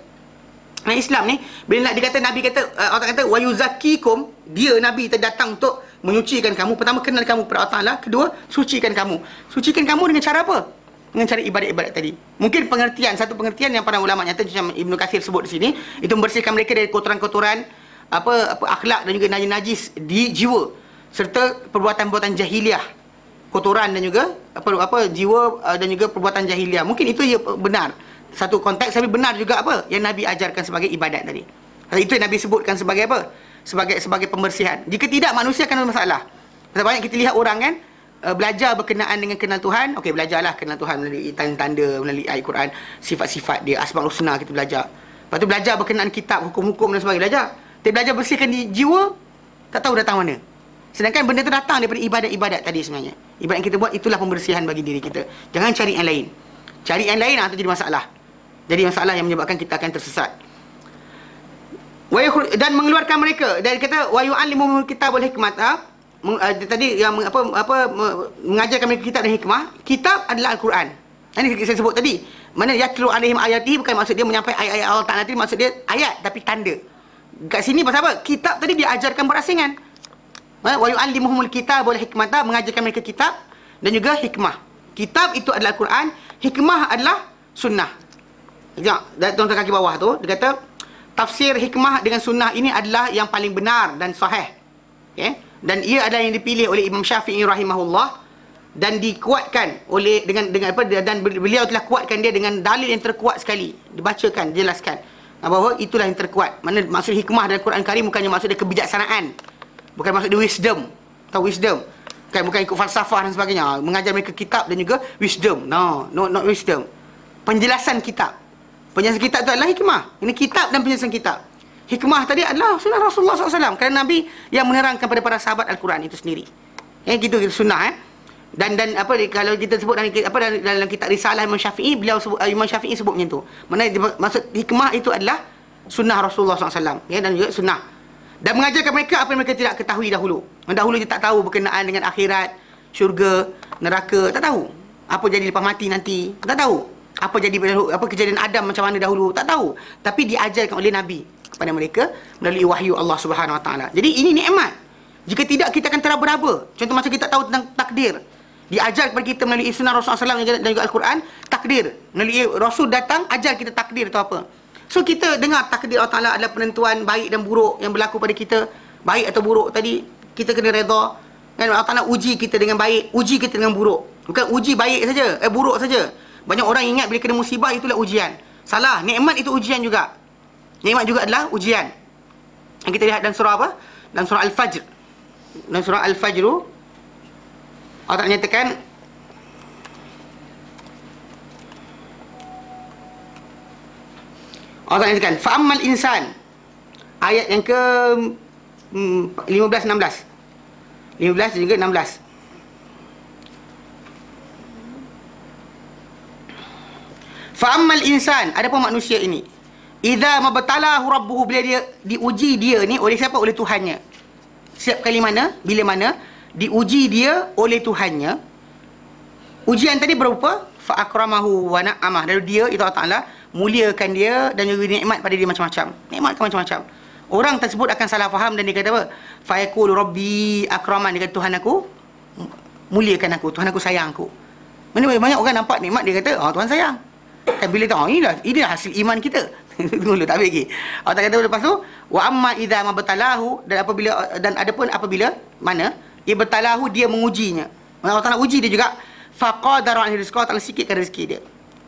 Islam ni bila nak dikata Nabi kata Allah kata wa yuzakkikum, dia Nabi datang untuk menyucikan kamu. Pertama kenal kamu kepada Allah Taala, kedua sucikan kamu. Sucikan kamu dengan cara apa? Dengan cara ibadat-ibadat tadi. Mungkin satu pengertian yang para ulama nyata macam Ibnu Katsir sebut di sini, itu membersihkan mereka dari kotoran-kotoran akhlak dan juga najis di jiwa serta perbuatan-perbuatan jahiliah, kotoran dan juga jiwa dan juga perbuatan jahiliah. Mungkin itu ya benar satu konteks, tapi benar juga apa yang Nabi ajarkan sebagai ibadat tadi. Itu yang Nabi sebutkan sebagai apa? Sebagai pembersihan. Jika tidak, manusia akan ada masalah. Sebab banyak kita lihat orang kan belajar berkenaan dengan kenal Tuhan. Okey, belajarlah kenal Tuhan melalui tanda-tanda, melalui ayat Quran, sifat-sifat dia, Asmaul Husna kita belajar. Lepas tu belajar berkenaan kitab, hukum-hukum dan sebagainya, belajar. Tapi belajar bersihkan di jiwa, Tak tahu datang mana. Sedangkan benda tu datang daripada ibadat-ibadat tadi sebenarnya. Ibadat yang kita buat itulah pembersihan bagi diri kita. Jangan cari yang lain. Cari yang lain itu jadi masalah. Jadi masalah yang menyebabkan kita akan tersesat. Dan mengeluarkan mereka. Dan kata wa yu'allimuhumul kitab wal hikmah. Tadi yang mengajarkan mereka kitab dan hikmah. Kitab adalah Al-Quran. Ini saya sebut tadi. Mana yatlu alaihim ayatihi, bukan maksud dia menyampaikan ayat-ayat Allah Ta'ala tadi, maksud dia ayat tapi tanda. Kat sini pasal apa? Kitab tadi dia ajarkan berasingan. Wa yu'allimuhumul kitab wal hikmah, mengajarkan mereka kitab dan juga hikmah. Kitab itu adalah Al-Quran, hikmah adalah sunnah. Tengok, tuan kaki bawah tu, dia kata tafsir hikmah dengan sunnah ini adalah yang paling benar dan sahih. Okay? Dan ia adalah yang dipilih oleh Imam Syafi'i rahimahullah dan dikuatkan oleh dengan apa, dan beliau telah kuatkan dia dengan dalil yang terkuat sekali, dibacakan, dijelaskan bahawa itulah yang terkuat. Mana maksud hikmah dalam Quran Karim bukannya maksud dia kebijaksanaan, bukan maksud dia wisdom. Tahu wisdom? Bukan ikut falsafah dan sebagainya. Mengajar mereka kitab dan juga wisdom. No, not wisdom. Penjelasan kitab. Penjelasan kitab itu adalah hikmah. Ini kitab dan penjelasan kitab. Hikmah tadi adalah sunnah Rasulullah SAW, kerana Nabi yang menerangkan kepada para sahabat Al-Quran itu sendiri. Gitu sunnah. Dan apa, kalau kita sebut dalam kitab Risalah Imam Syafi'i, Imam Syafi'i sebut macam tu. Mana maksud hikmah itu adalah sunnah Rasulullah SAW, dan juga sunnah. Dan mengajarkan mereka apa yang mereka tidak ketahui dahulu. Dahulu dia tak tahu berkenaan dengan akhirat, syurga, neraka, tak tahu. Apa jadi lepas mati nanti, tak tahu. Apa kejadian Adam macam mana dahulu, tak tahu. Tapi diajarkan oleh Nabi kepada mereka melalui wahyu Allah Subhanahu Wa Taala. Jadi ini nikmat. Jika tidak, kita akan teraba-raba. Contoh macam kita tahu tentang takdir, diajar kepada kita melalui sunnah Rasulullah SAW dan juga Al-Quran, takdir. Melalui Rasul datang, ajar kita takdir itu apa. So kita dengar takdir Allah Ta'ala adalah penentuan baik dan buruk yang berlaku pada kita. Baik atau buruk tadi, kita kena redha. Dan Allah Ta'ala uji kita dengan baik, uji kita dengan buruk. Bukan uji baik saja, buruk saja. Banyak orang ingat bila kena musibah itulah ujian. Salah, nikmat itu ujian juga. Nikmat juga adalah ujian. Yang kita lihat dalam surah apa? Dalam surah Al-Fajr. Dalam surah Al-Fajr Allah Ta'ala nyatakan, Allah Ta'ala nyatakan fa'ammal insan, ayat yang ke 15-16 15 juga 16. Fa'ammal insan, adapun manusia ini, idza mabtalahu rabbuhu, bila dia diuji dia ni oleh siapa? Oleh Tuhannya. Setiap kali mana, bila mana diuji dia oleh Tuhannya. Ujian tadi berupa fa'akramahu wa na'amah, lalu dia, itu Allah Ta'ala muliakan dia dan juga nikmat pada dia macam-macam. Nikmatkan macam-macam. Orang tersebut akan salah faham dan dia kata apa? Fa'yaqulu rabbi akraman, dia kata Tuhan aku muliakan aku, Tuhan aku sayang aku. Mana banyak orang nampak nikmat dia kata Tuhan sayang. Kan bila tahu inilah hasil iman kita. Tunggu tak habis lagi. Allah Ta'ala kata lepas tu wa amma idza mabtalahu, dan adapun apabila mana ibtalahu, dia mengujinya. Allah Ta'ala uji dia juga, faqadara an rizqah, Allah sikitkan rezeki dia.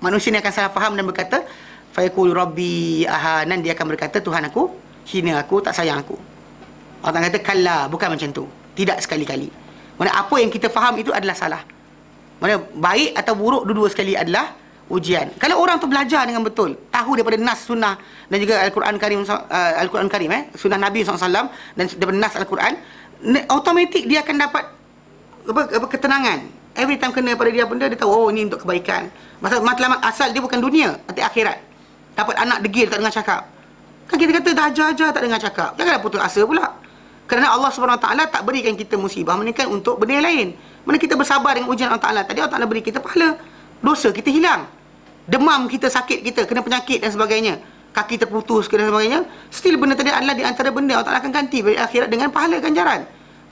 Manusia ni akan salah faham dan berkata fayaqulu rabbi ahanan, dia akan berkata Tuhan aku hina aku, tak sayang aku. Allah Ta'ala kata kalla, bukan macam tu. Tidak sekali-kali. Mana apa yang kita faham itu adalah salah. Mana baik atau buruk dua-dua sekali adalah ujian. Kalau orang tu belajar dengan betul, tahu daripada nas sunnah dan juga Al-Quran Karim, sunnah Nabi SAW dan daripada nas Al-Quran, automatik dia akan dapat ketenangan. Every time kena pada dia benda, dia tahu ini untuk kebaikan. Matlamat asal dia bukan dunia, nanti akhirat. Dapat anak degil tak dengar cakap. Kan kita kata dah ajar-ajar tak dengar cakap, janganlah putus asa pula. Kerana Allah SWT tak berikan kita musibah melainkan untuk benda yang lain. Mana kita bersabar dengan ujian Allah Ta'ala, tadi Allah Ta'ala beri kita pahala, dosa kita hilang. Demam kita, sakit kita, kena penyakit dan sebagainya, kaki terputus dan sebagainya, still benda tadi adalah di antara benda Allah Ta'ala akan ganti pada akhirat dengan pahala ganjaran.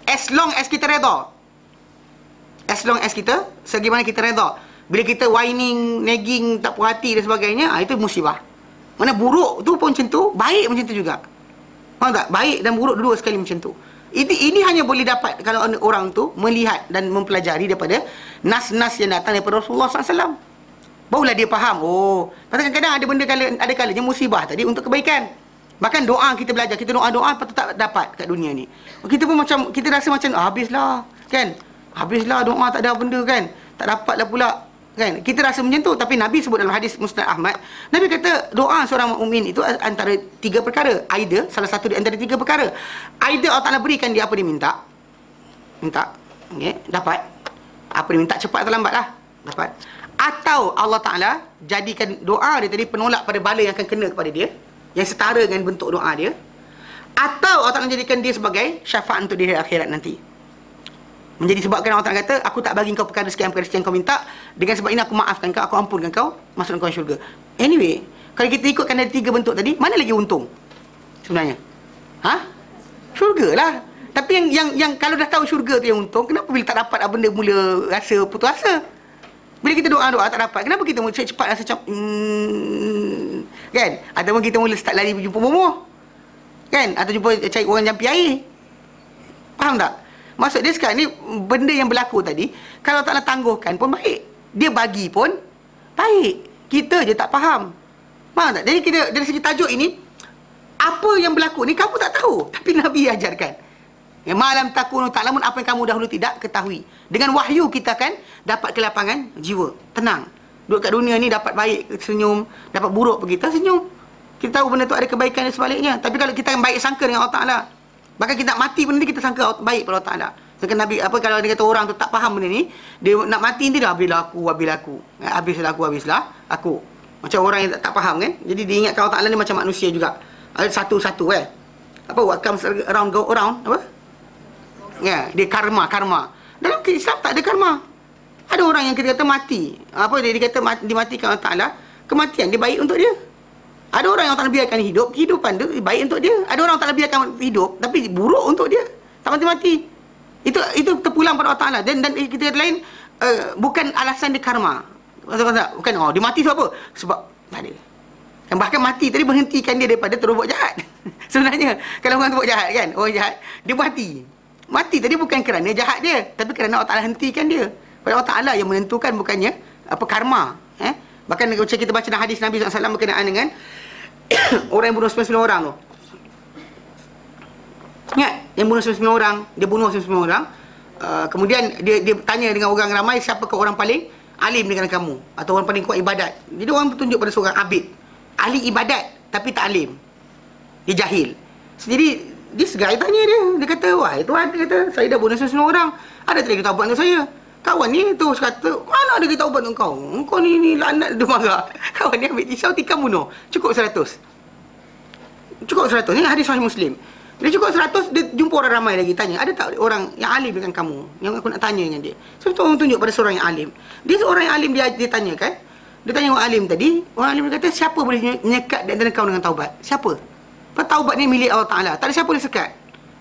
As long as kita redha. As long as kita, sebagaimana kita redha. Bila kita whining, nagging, tak puas hati dan sebagainya, itu musibah. Mana buruk tu pun macam tu, baik macam tu juga. Faham tak? Baik dan buruk dua sekali macam tu. Ini hanya boleh dapat kalau orang tu melihat dan mempelajari daripada nas-nas yang datang daripada Rasulullah SAW. Barulah dia faham. Pasal kadang-kadang ada benda ada kalanya musibah tadi untuk kebaikan. Bahkan doa kita belajar, kita doa-doa patut tak dapat kat dunia ni. Kita pun macam, kita rasa macam habislah, kan? Habislah doa, tak ada benda kan? Tak dapatlah pula. Kan? Kita rasa macam tu, tapi Nabi sebut dalam hadis Musnad Ahmad, Nabi kata doa seorang mukmin itu antara 3 perkara. Either salah satu di antara 3 perkara. Either Allah Taala berikan dia apa dia minta. Dapat. Apa dia minta, cepat atau lambat lah, dapat. Atau Allah Taala jadikan doa dia tadi penolak pada bala yang akan kena kepada dia, yang setara dengan bentuk doa dia. Atau Allah Taala jadikan dia sebagai syafaat untuk dia di akhirat nanti. Menjadi sebabkan Allah Ta'ala kata, aku tak bagi kau perkara sekian kau minta, dengan sebab ini aku maafkan kau, aku ampunkan kau, masukkan kau syurga. Anyway, kalau kita ikutkan dari 3 bentuk tadi, mana lagi untung sebenarnya? Syurga lah. Tapi yang kalau dah tahu syurga tu yang untung, kenapa bila tak dapat benda mula rasa putus asa? Bila kita doa-doa tak dapat, kenapa kita mula cepat rasa kan? Ataupun kita mula start lari jumpa bomoh, kan? Atau jumpa cari orang jampi air. Faham tak? Maksud dia sekarang ni, benda yang berlaku tadi, kalau tak nak tangguhkan pun baik. Dia bagi pun baik. Kita je tak faham. Faham tak? Jadi kita, dari segi tajuk ini, apa yang berlaku ni kamu tak tahu. Tapi Nabi ajarkan. Ya, malam takunu ta'lamun, apa yang kamu dahulu tidak ketahui. Dengan wahyu kita akan dapat kelapangan jiwa. Tenang. Duduk kat dunia ni dapat baik, senyum. Dapat buruk pergi, kita senyum. Kita tahu benda tu ada kebaikan dan sebaliknya. Tapi kalau kita baik sangka dengan Allah Ta'ala, bahkan kita nak mati pun nanti kita sangka baik pada Allah Ta'ala. Sedangkan Nabi, kalau dia kata orang tu tak faham benda ni, dia nak mati nanti dah habislah aku. Macam orang yang tak faham kan. Jadi dia ingatkan Allah Ta'ala ni macam manusia juga. Ada satu-satu what comes around go around, apa? Ya, dia karma. Dalam Islam tak ada karma. Ada orang yang kita kata mati. Dia kata dimatikan Allah Ta'ala, kematian dia baik untuk dia. Ada orang yang tak biarkan hidup, kehidupan tu baik untuk dia. Ada orang tak biarkan hidup, tapi buruk untuk dia. Tak mati-mati. Itu terpulang pada Allah Ta'ala. Dan kita kata lain, bukan alasan dia karma. Bukan, dia mati sebab apa? Sebab tak ada. Dan bahkan mati tadi berhentikan dia daripada terus buat jahat. Sebenarnya, kalau orang tu buat jahat kan, orang jahat, dia mati. Mati tadi bukan kerana jahat dia, tapi kerana Allah Ta'ala hentikan dia. Pada Allah Ta'ala yang menentukan, bukannya karma. Bahkan macam kita baca dalam hadis Nabi SAW berkenaan dengan orang yang bunuh 99 orang tu. Ingat? Yang bunuh 99 orang. Dia bunuh 99 orang. Kemudian dia tanya dengan orang ramai, siapakah orang paling alim dengan kamu? Atau orang paling kuat ibadat? Jadi orang tunjuk pada seorang abid. Ahli ibadat, tapi tak alim. Dia jahil. Jadi, this guy tanya dia. Dia kata, wahai Tuhan, dia kata, saya dah bunuh 99 orang. Ada tak lagi taubat untuk saya? Kawan ni terus kata, mana ada kita ubat untuk kau? Kau ni laknat, dia marah. Kawan ni ambil pisau, tikam bunuh. Cukup 100. Ni hadis Sahih Muslim. Dia cukup 100, dia jumpa orang ramai lagi, tanya, ada tak orang yang alim dengan kamu? Yang aku nak tanya dengan dia. So, tu orang tunjuk pada seorang yang alim. Dia seorang yang alim, dia tanya kan. Dia tanya orang alim tadi. Orang alim dia kata, siapa boleh menyekat di antara kau dengan taubat? Siapa? Taubat ni milik Allah Ta'ala. Tak ada siapa boleh sekat.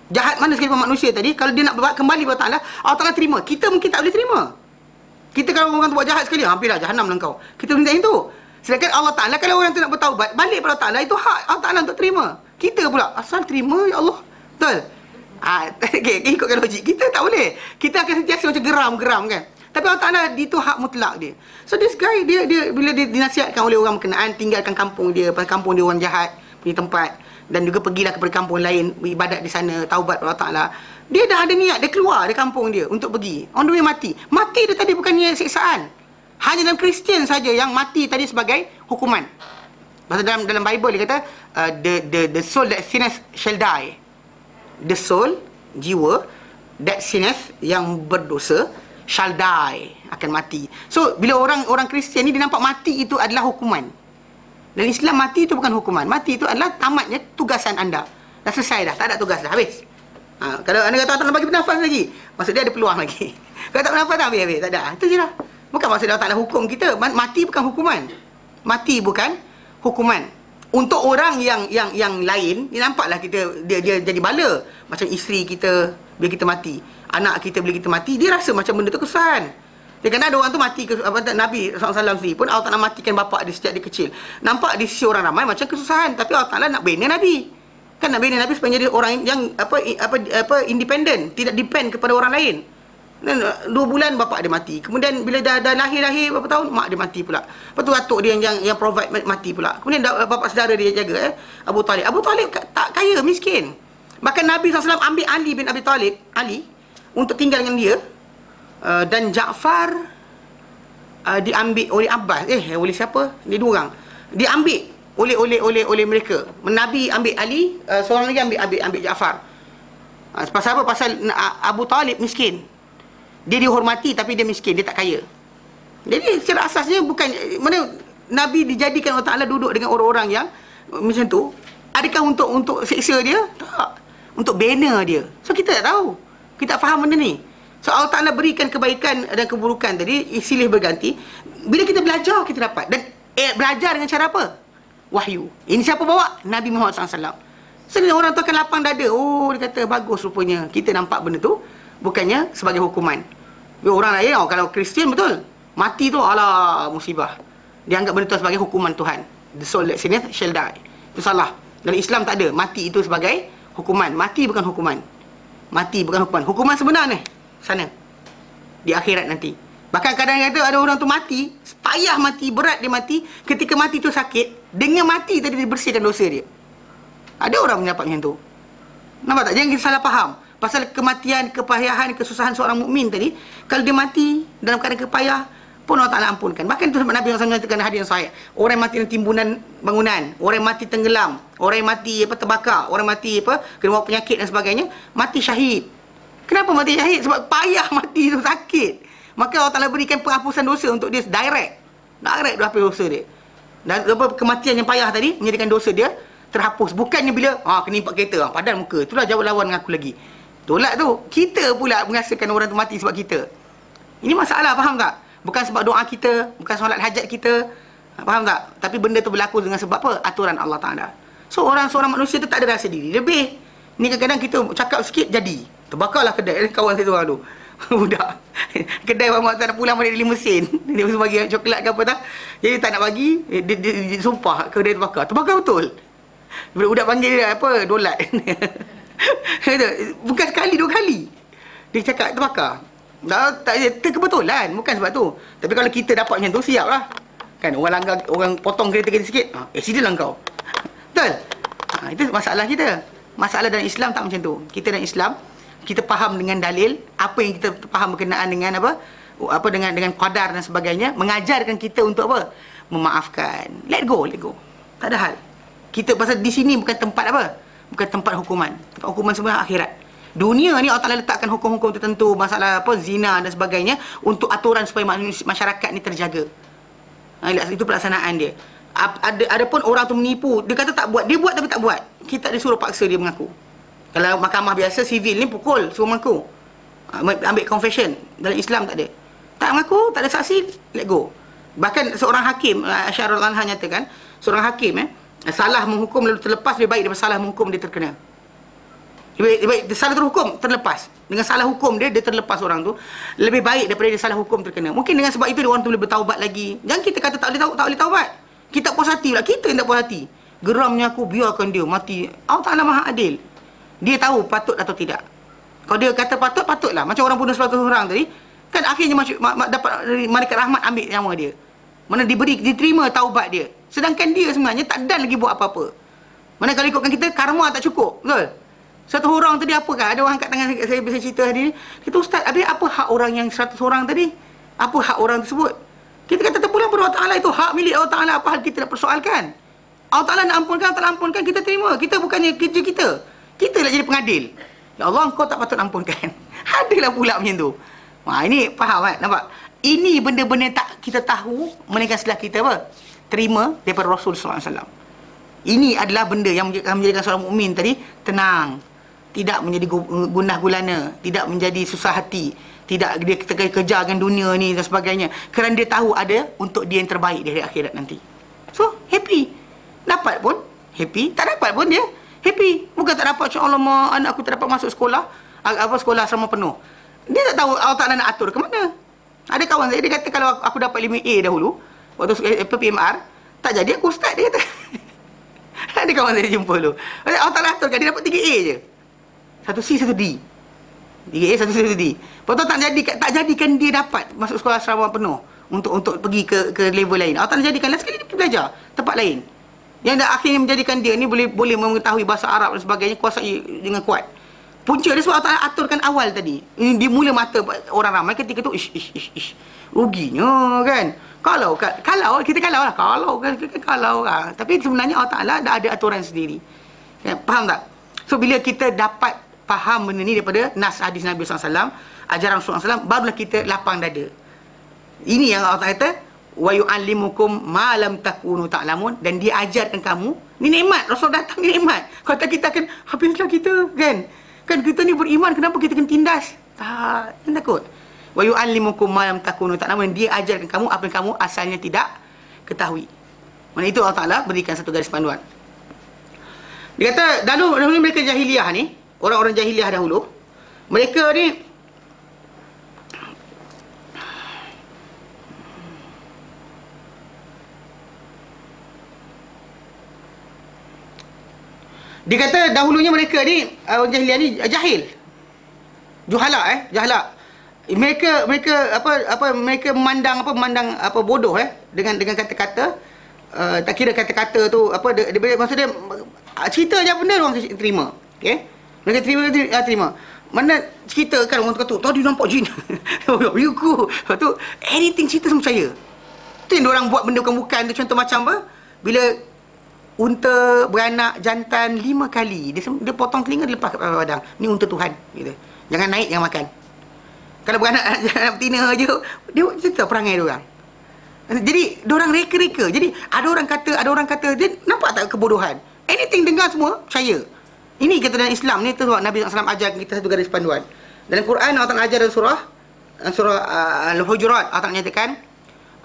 Jahat mana sekali manusia tadi, kalau dia nak berbuat kembali kepada Allah Ta'ala, Allah Ta'ala terima. Kita mungkin tak boleh terima. Kita kalau orang tu buat jahat sekali, hampirlah jahanam dengan kau. Kita minta itu. Sedangkan Allah Ta'ala, kalau orang tu nak bertaubat, balik kepada Allah Ta'ala, itu hak Allah Ta'ala untuk terima. Kita pula, asal terima, ya Allah. Betul? Okay, ikutkan logik. Kita tak boleh. Kita akan sentiasa macam geram-geram kan. Tapi Allah Ta'ala, itu hak mutlak dia. So this guy, dia bila dia dinasihatkan oleh orang berkenaan, tinggalkan kampung dia, kampung dia orang jahat, punya tempat. Dan juga pergilah kepada kampung lain, beribadat di sana, taubat Allah Ta'ala. Dia dah ada niat, dia keluar dari kampung dia untuk pergi. On the way mati. Mati dia tadi bukannya siksaan. Hanya dalam Kristian saja yang mati tadi sebagai hukuman. Maksud dalam Bible dia kata, the soul that sinneth shall die. The soul, jiwa, that sinneth, yang berdosa, shall die, akan mati. So, bila orang Kristian ni, dia nampak mati itu adalah hukuman. Dan Islam, mati itu bukan hukuman. Mati itu adalah tamatnya tugasan anda. Dah selesai dah, tak ada tugas dah, habis. Kalau anda kata tak nak bagi bernafas lagi, maksud dia ada peluang lagi. Kalau tak bernafas dah, habis, tak ada. Itu je lah. Bukan maksud dia tak nak hukum kita. Mati bukan hukuman. Mati bukan hukuman. Untuk orang yang lain, dia nampaklah dia jadi bala. Macam isteri kita bila kita mati, anak kita bila kita mati, dia rasa macam benda tu kesusahan. Dia kena ada orang tu mati Nabi SAW sendiri pun Allah Ta'ala matikan bapa dia sejak dia kecil. Nampak di sisi orang ramai macam kesusahan, tapi Allah Ta'ala nak bina Nabi. Kan nak bina Nabi supaya jadi orang yang independen, tidak depend kepada orang lain. Dan 2 bulan bapa dia mati. Kemudian bila dah lahir berapa tahun, mak dia mati pula. Lepas tu atuk dia yang provide mati pula. Kemudian bapa saudara dia jaga, Abu Talib. Abu Talib tak kaya, miskin. Bahkan Nabi SAW ambil Ali bin Abi Talib, Ali, untuk tinggal dengan dia. Dan Ja'far diambil oleh Abbas. Oleh siapa? Dia dua orang. Diambil oleh mereka. Nabi ambil Ali, seorang lagi ambil Jaafar. Pasal apa? Pasal Abu Talib miskin. Dia dihormati tapi dia miskin, dia tak kaya. Jadi secara asasnya bukan mana Nabi dijadikan Allah Taala duduk dengan orang-orang yang macam tu. Adakah untuk seksa dia? Tak. Untuk bina dia. So kita tak tahu. Kita tak faham benda ni. So Allah Taala berikan kebaikan dan keburukan tadi silih berganti. Bila kita belajar kita dapat. Dan belajar dengan cara apa? Wahyu. Ini siapa bawa? Nabi Muhammad SAW. Sebenarnya orang tu akan lapang dada. Oh, dia kata bagus rupanya kita nampak benda tu bukannya sebagai hukuman. Orang lain kalau Kristian betul. Mati tu alah musibah. Dia anggap benda tu sebagai hukuman Tuhan. The soul that sinneth shall die. Itu salah. Dalam Islam tak ada. Mati itu sebagai hukuman. Mati bukan hukuman. Mati bukan hukuman. Hukuman sebenar ni. Sana. Di akhirat nanti. Bahkan kadang-kadang kata ada orang tu mati. Payah mati. Berat dia mati. Ketika mati tu sakit. Dengan mati tadi dibersihkan dosa dia. Ada orang mendapat macam tu. Nampak tak? Jangan kita salah faham. Pasal kematian, kepayahan, kesusahan seorang mukmin tadi. Kalau dia mati dalam keadaan kepayah. Pun Allah Ta'ala ampunkan. Bahkan itu Nabi SAW menyatakan hadis yang sahih. Orang yang mati dalam timbunan bangunan, orang yang mati tenggelam, orang yang mati terbakar, orang yang mati kena bawa penyakit dan sebagainya, mati syahid. Kenapa mati syahid? Sebab payah mati itu sakit. Maka Allah Ta'ala berikan penghapusan dosa untuk dia direct hapus dosa dia. Dan kematian yang payah tadi menjadikan dosa dia terhapus. Bukannya bila kena impak kereta, padan muka, itulah jawab lawan dengan aku lagi. Tolak tu. Kita pula merasakan orang tu mati sebab kita. Ini masalah, faham tak? Bukan sebab doa kita, bukan solat hajat kita. Faham tak? Tapi benda tu berlaku dengan sebab apa? Aturan Allah Ta'ala. So, seorang manusia tu tak ada rasa diri. Lebih. Ni kadang-kadang kita cakap sikit, jadi. Terbakarlah kedai. Kawan saya seorang tu. Budak. Kedai mamak tak nak pulang balik dari mesin. Dia mesti bagi coklat ke apa tak. Jadi tak nak bagi. Dia sumpah kedai terbakar. Terbakar betul. Budak panggil dia dolat. Bukan sekali, 2 kali. Dia cakap terbakar. Tak kebetulan, bukan sebab tu. Tapi kalau kita dapat macam tu, siap lah. Kan orang potong kereta kita sikit, accident lah kau. Betul? Itu masalah kita. Masalah dalam Islam tak macam tu. Kita dalam Islam, kita faham dengan dalil, apa yang kita faham berkenaan dengan dengan qadar dan sebagainya, mengajarkan kita untuk apa? Memaafkan. Let go. Tak ada hal. Kita pasal di sini bukan tempat bukan tempat hukuman. Tempat hukuman sebenarnya akhirat. Dunia ni Allah Ta'ala letakkan hukum-hukum tertentu, masalah zina dan sebagainya, untuk aturan supaya masyarakat ni terjaga. Itu pelaksanaan dia. Adapun orang tu menipu, dia kata tak buat, dia buat tapi tak buat. Kita disuruh paksa dia mengaku. Kalau mahkamah biasa sivil ni pukul, suruh mengaku. Ambil confession. Dalam Islam tak ada. Tak mengaku, tak ada saksi, let go. Bahkan seorang hakim, Syarul Anha nyatakan, seorang hakim salah menghukum lalu terlepas, lebih baik daripada salah menghukum dia terkena. Lebih baik salah terhukum terlepas. Dengan salah hukum dia terlepas orang tu, lebih baik daripada dia salah hukum terkena. Mungkin dengan sebab itu orang tu boleh bertaubat lagi. Jangan kita kata tak boleh taubat. Kita puas hati pula. Kita yang tak puas hati. Geramnya aku, biarkan dia mati. Allah Ta'ala Maha Adil. Dia tahu patut atau tidak. Kalau dia kata patutlah. Macam orang bunuh 100 orang tadi, kan akhirnya dapat malaikat rahmat ambil nyawa dia. Mana diterima taubat dia. Sedangkan dia sebenarnya tak dan lagi buat apa-apa. Mana kalau ikutkan kita, karma tak cukup. Betul? 100 orang tadi apa kan? Ada orang angkat tangan, saya bisa cerita hari ni. Kita, Ustaz, habis apa hak orang yang 100 orang tadi? Apa hak orang tersebut? Kita kata terpulang pada Allah Ta'ala, itu hak milik Allah Ta'ala. Apa hal kita nak persoalkan? Allah Ta'ala nak ampunkan, tak nak ampunkan, kita terima. Kita bukannya kerja kita. Kita nak jadi pengadil. Ya Allah, engkau tak patut ampunkan. Adalah pula macam tu. Ini faham kan? Nampak? Ini benda-benda tak kita tahu, melainkan setelah kita terima daripada Rasul SAW. Ini adalah benda yang menjadikan seorang mukmin tadi tenang. Tidak menjadi gundah gulana, tidak menjadi susah hati, tidak dia kejar dengan dunia ni dan sebagainya, kerana dia tahu ada untuk dia yang terbaik di hari akhirat nanti. So happy. Dapat pun happy, tak dapat pun dia happy. Bukan tak dapat, insya-Allah anak aku tak dapat masuk sekolah, sekolah asrama penuh. Dia tak tahu Allah Ta'ala nak atur ke mana. Ada kawan saya, dia kata kalau aku dapat 5A dahulu waktu PMR, tak jadi aku ustaz, dia kata. Ada kawan saya jumpa dulu, Allah Ta'ala aturkan dia dapat 3A je. 1C, 1D. 3A, 1C, 1D. Lepas tu tak jadikan dia dapat masuk sekolah asrama penuh untuk pergi ke level lain. Allah Ta'ala jadikan sekali dia pergi belajar tempat lain. Yang dah akhirnya menjadikan dia ni boleh mengetahui bahasa Arab dan sebagainya, kuasai dengan kuat. Punca dia sebab Allah Ta'ala aturkan awal tadi. Dia mula mata orang ramai ketika tu ish. Ruginya kan. Kalau kita kalau lah. Kalau lah. Tapi sebenarnya Allah Ta'ala dah ada aturan sendiri. Ya, faham tak? So bila kita dapat faham benda ni daripada nas hadis Nabi SAW, ajaran Rasulullah SAW, barulah kita lapang dada. Ini yang Allah Ta'ala kata, wa yu'allimukum ma lam takunu ta'lamun, dan dia ajarkan kamu. Ni nikmat, Rasul datang ni nikmat. Kata kita akan habislah kita kan. Kan kita ni beriman, kenapa kita kena tindas? Tak, jangan takut. Wa yu'allimukum ma lam takunu ta'lamun, dia ajarkan kamu apa yang kamu asalnya tidak ketahui. Mana itu Allah Ta'ala berikan satu garis panduan. Dia kata dahulu mereka jahiliah ni, orang-orang jahiliah dahulu, mereka ni dia kata dahulunya mereka ni orang jahiliah ni jahil. Jahala. Mereka mereka memandang bodoh dengan kata-kata, tak kira kata-kata tu apa dia maksud dia cerita je benda orang terima. Okey. Mereka terima. Mana cerita kan orang kata tadi nampak jin. Yuku. Lepas tu anything cerita semua percaya. Tu yang orang buat benda bukan tu, contoh macam apa? Bila unta beranak jantan 5 kali, dia potong telinga, dia lepas kat padang. Ni unta Tuhan gitu. Jangan naik, jangan makan. Kalau beranak betina je, dia cerita perangai dia orang. Jadi diorang reka-reka. Jadi ada orang kata dia nampak tak kebodohan. Anything dengar semua percaya. Ini kata dalam Islam ni, tu sebab Nabi SAW ajar kita satu garis panduan. Dalam Quran Allah Ta'ala ajar dalam surah Al-Hujurat, Allah Ta'ala nyatakan,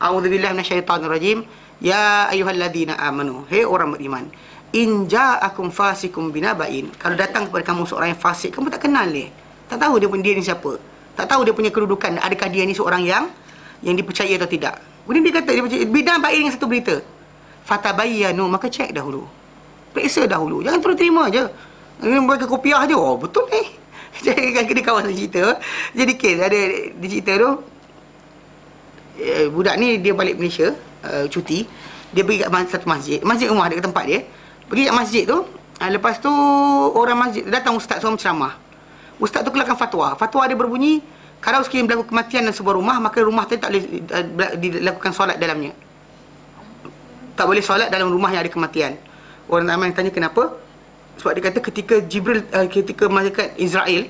a'udzubillahi minasyaitonirrajim. Ya ayyuhalladzina amanu, hei orang beriman, in ja'akum fasikum binaba'in, kalau datang kepada kamu seorang yang fasik, kamu tak kenal dia, tak tahu dia ni siapa, tak tahu dia punya kedudukan, adakah dia ni seorang yang dipercaya atau tidak. Kemudian dia kata bidang baik dengan satu berita, fatabayyanu, maka cek dahulu, periksa dahulu, jangan terus terima je, mereka kopiah je, oh betul ni. Jadi kan kena kawan cerita, jadi kes ada di cerita tu, budak ni dia balik Malaysia cuti, dia pergi kat satu masjid rumah dia, ke tempat dia, pergi kat masjid tu. Lepas tu orang masjid datang, ustaz seorang ceramah. Ustaz tu keluarkan fatwa dia berbunyi, kalau sekiranya berlaku kematian dalam sebuah rumah, maka rumah tu tak boleh dilakukan solat dalamnya, tak boleh solat dalam rumah yang ada kematian. Orang ramai tanya kenapa, sebab dia kata ketika Jibril ketika malaikat Israel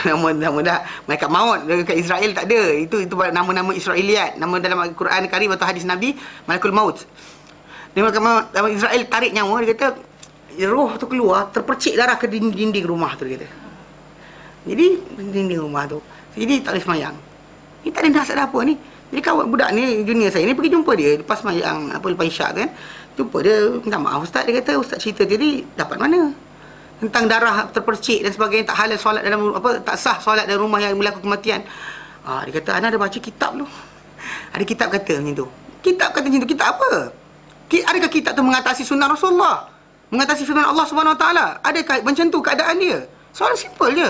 nama malaikat maut dekat Israel tak ada, itu nama-nama Israeliat, nama dalam Al-Quran Karim atau hadis Nabi, malakul maut. Dia malaikat Israel tarik nyawa, dia kata roh tu keluar, terpercik darah ke dinding rumah tu, dia kata. Jadi dinding rumah tu, jadi tak boleh semayang. Ni tak ada nasihat apa ni. Jadi kawan budak ni, junior saya ni, pergi jumpa dia lepas semayang, lepas isyak tu kan, jumpa dia, minta maaf ustaz. Dia kata ustaz cerita tadi dapat mana tentang darah terpercik dan sebagainya, tak halal solat dalam tak sah solat dalam rumah yang berlaku kematian. Dia kata ana ada baca kitab tu. Ada kitab kata macam tu. Kitab kata macam tu. Kitab apa? Adakah kitab tu mengatasi sunnah Rasulullah? Mengatasi firman Allah Subhanahu Wa Taala? Adakah macam tu keadaan dia? Soalan simple je.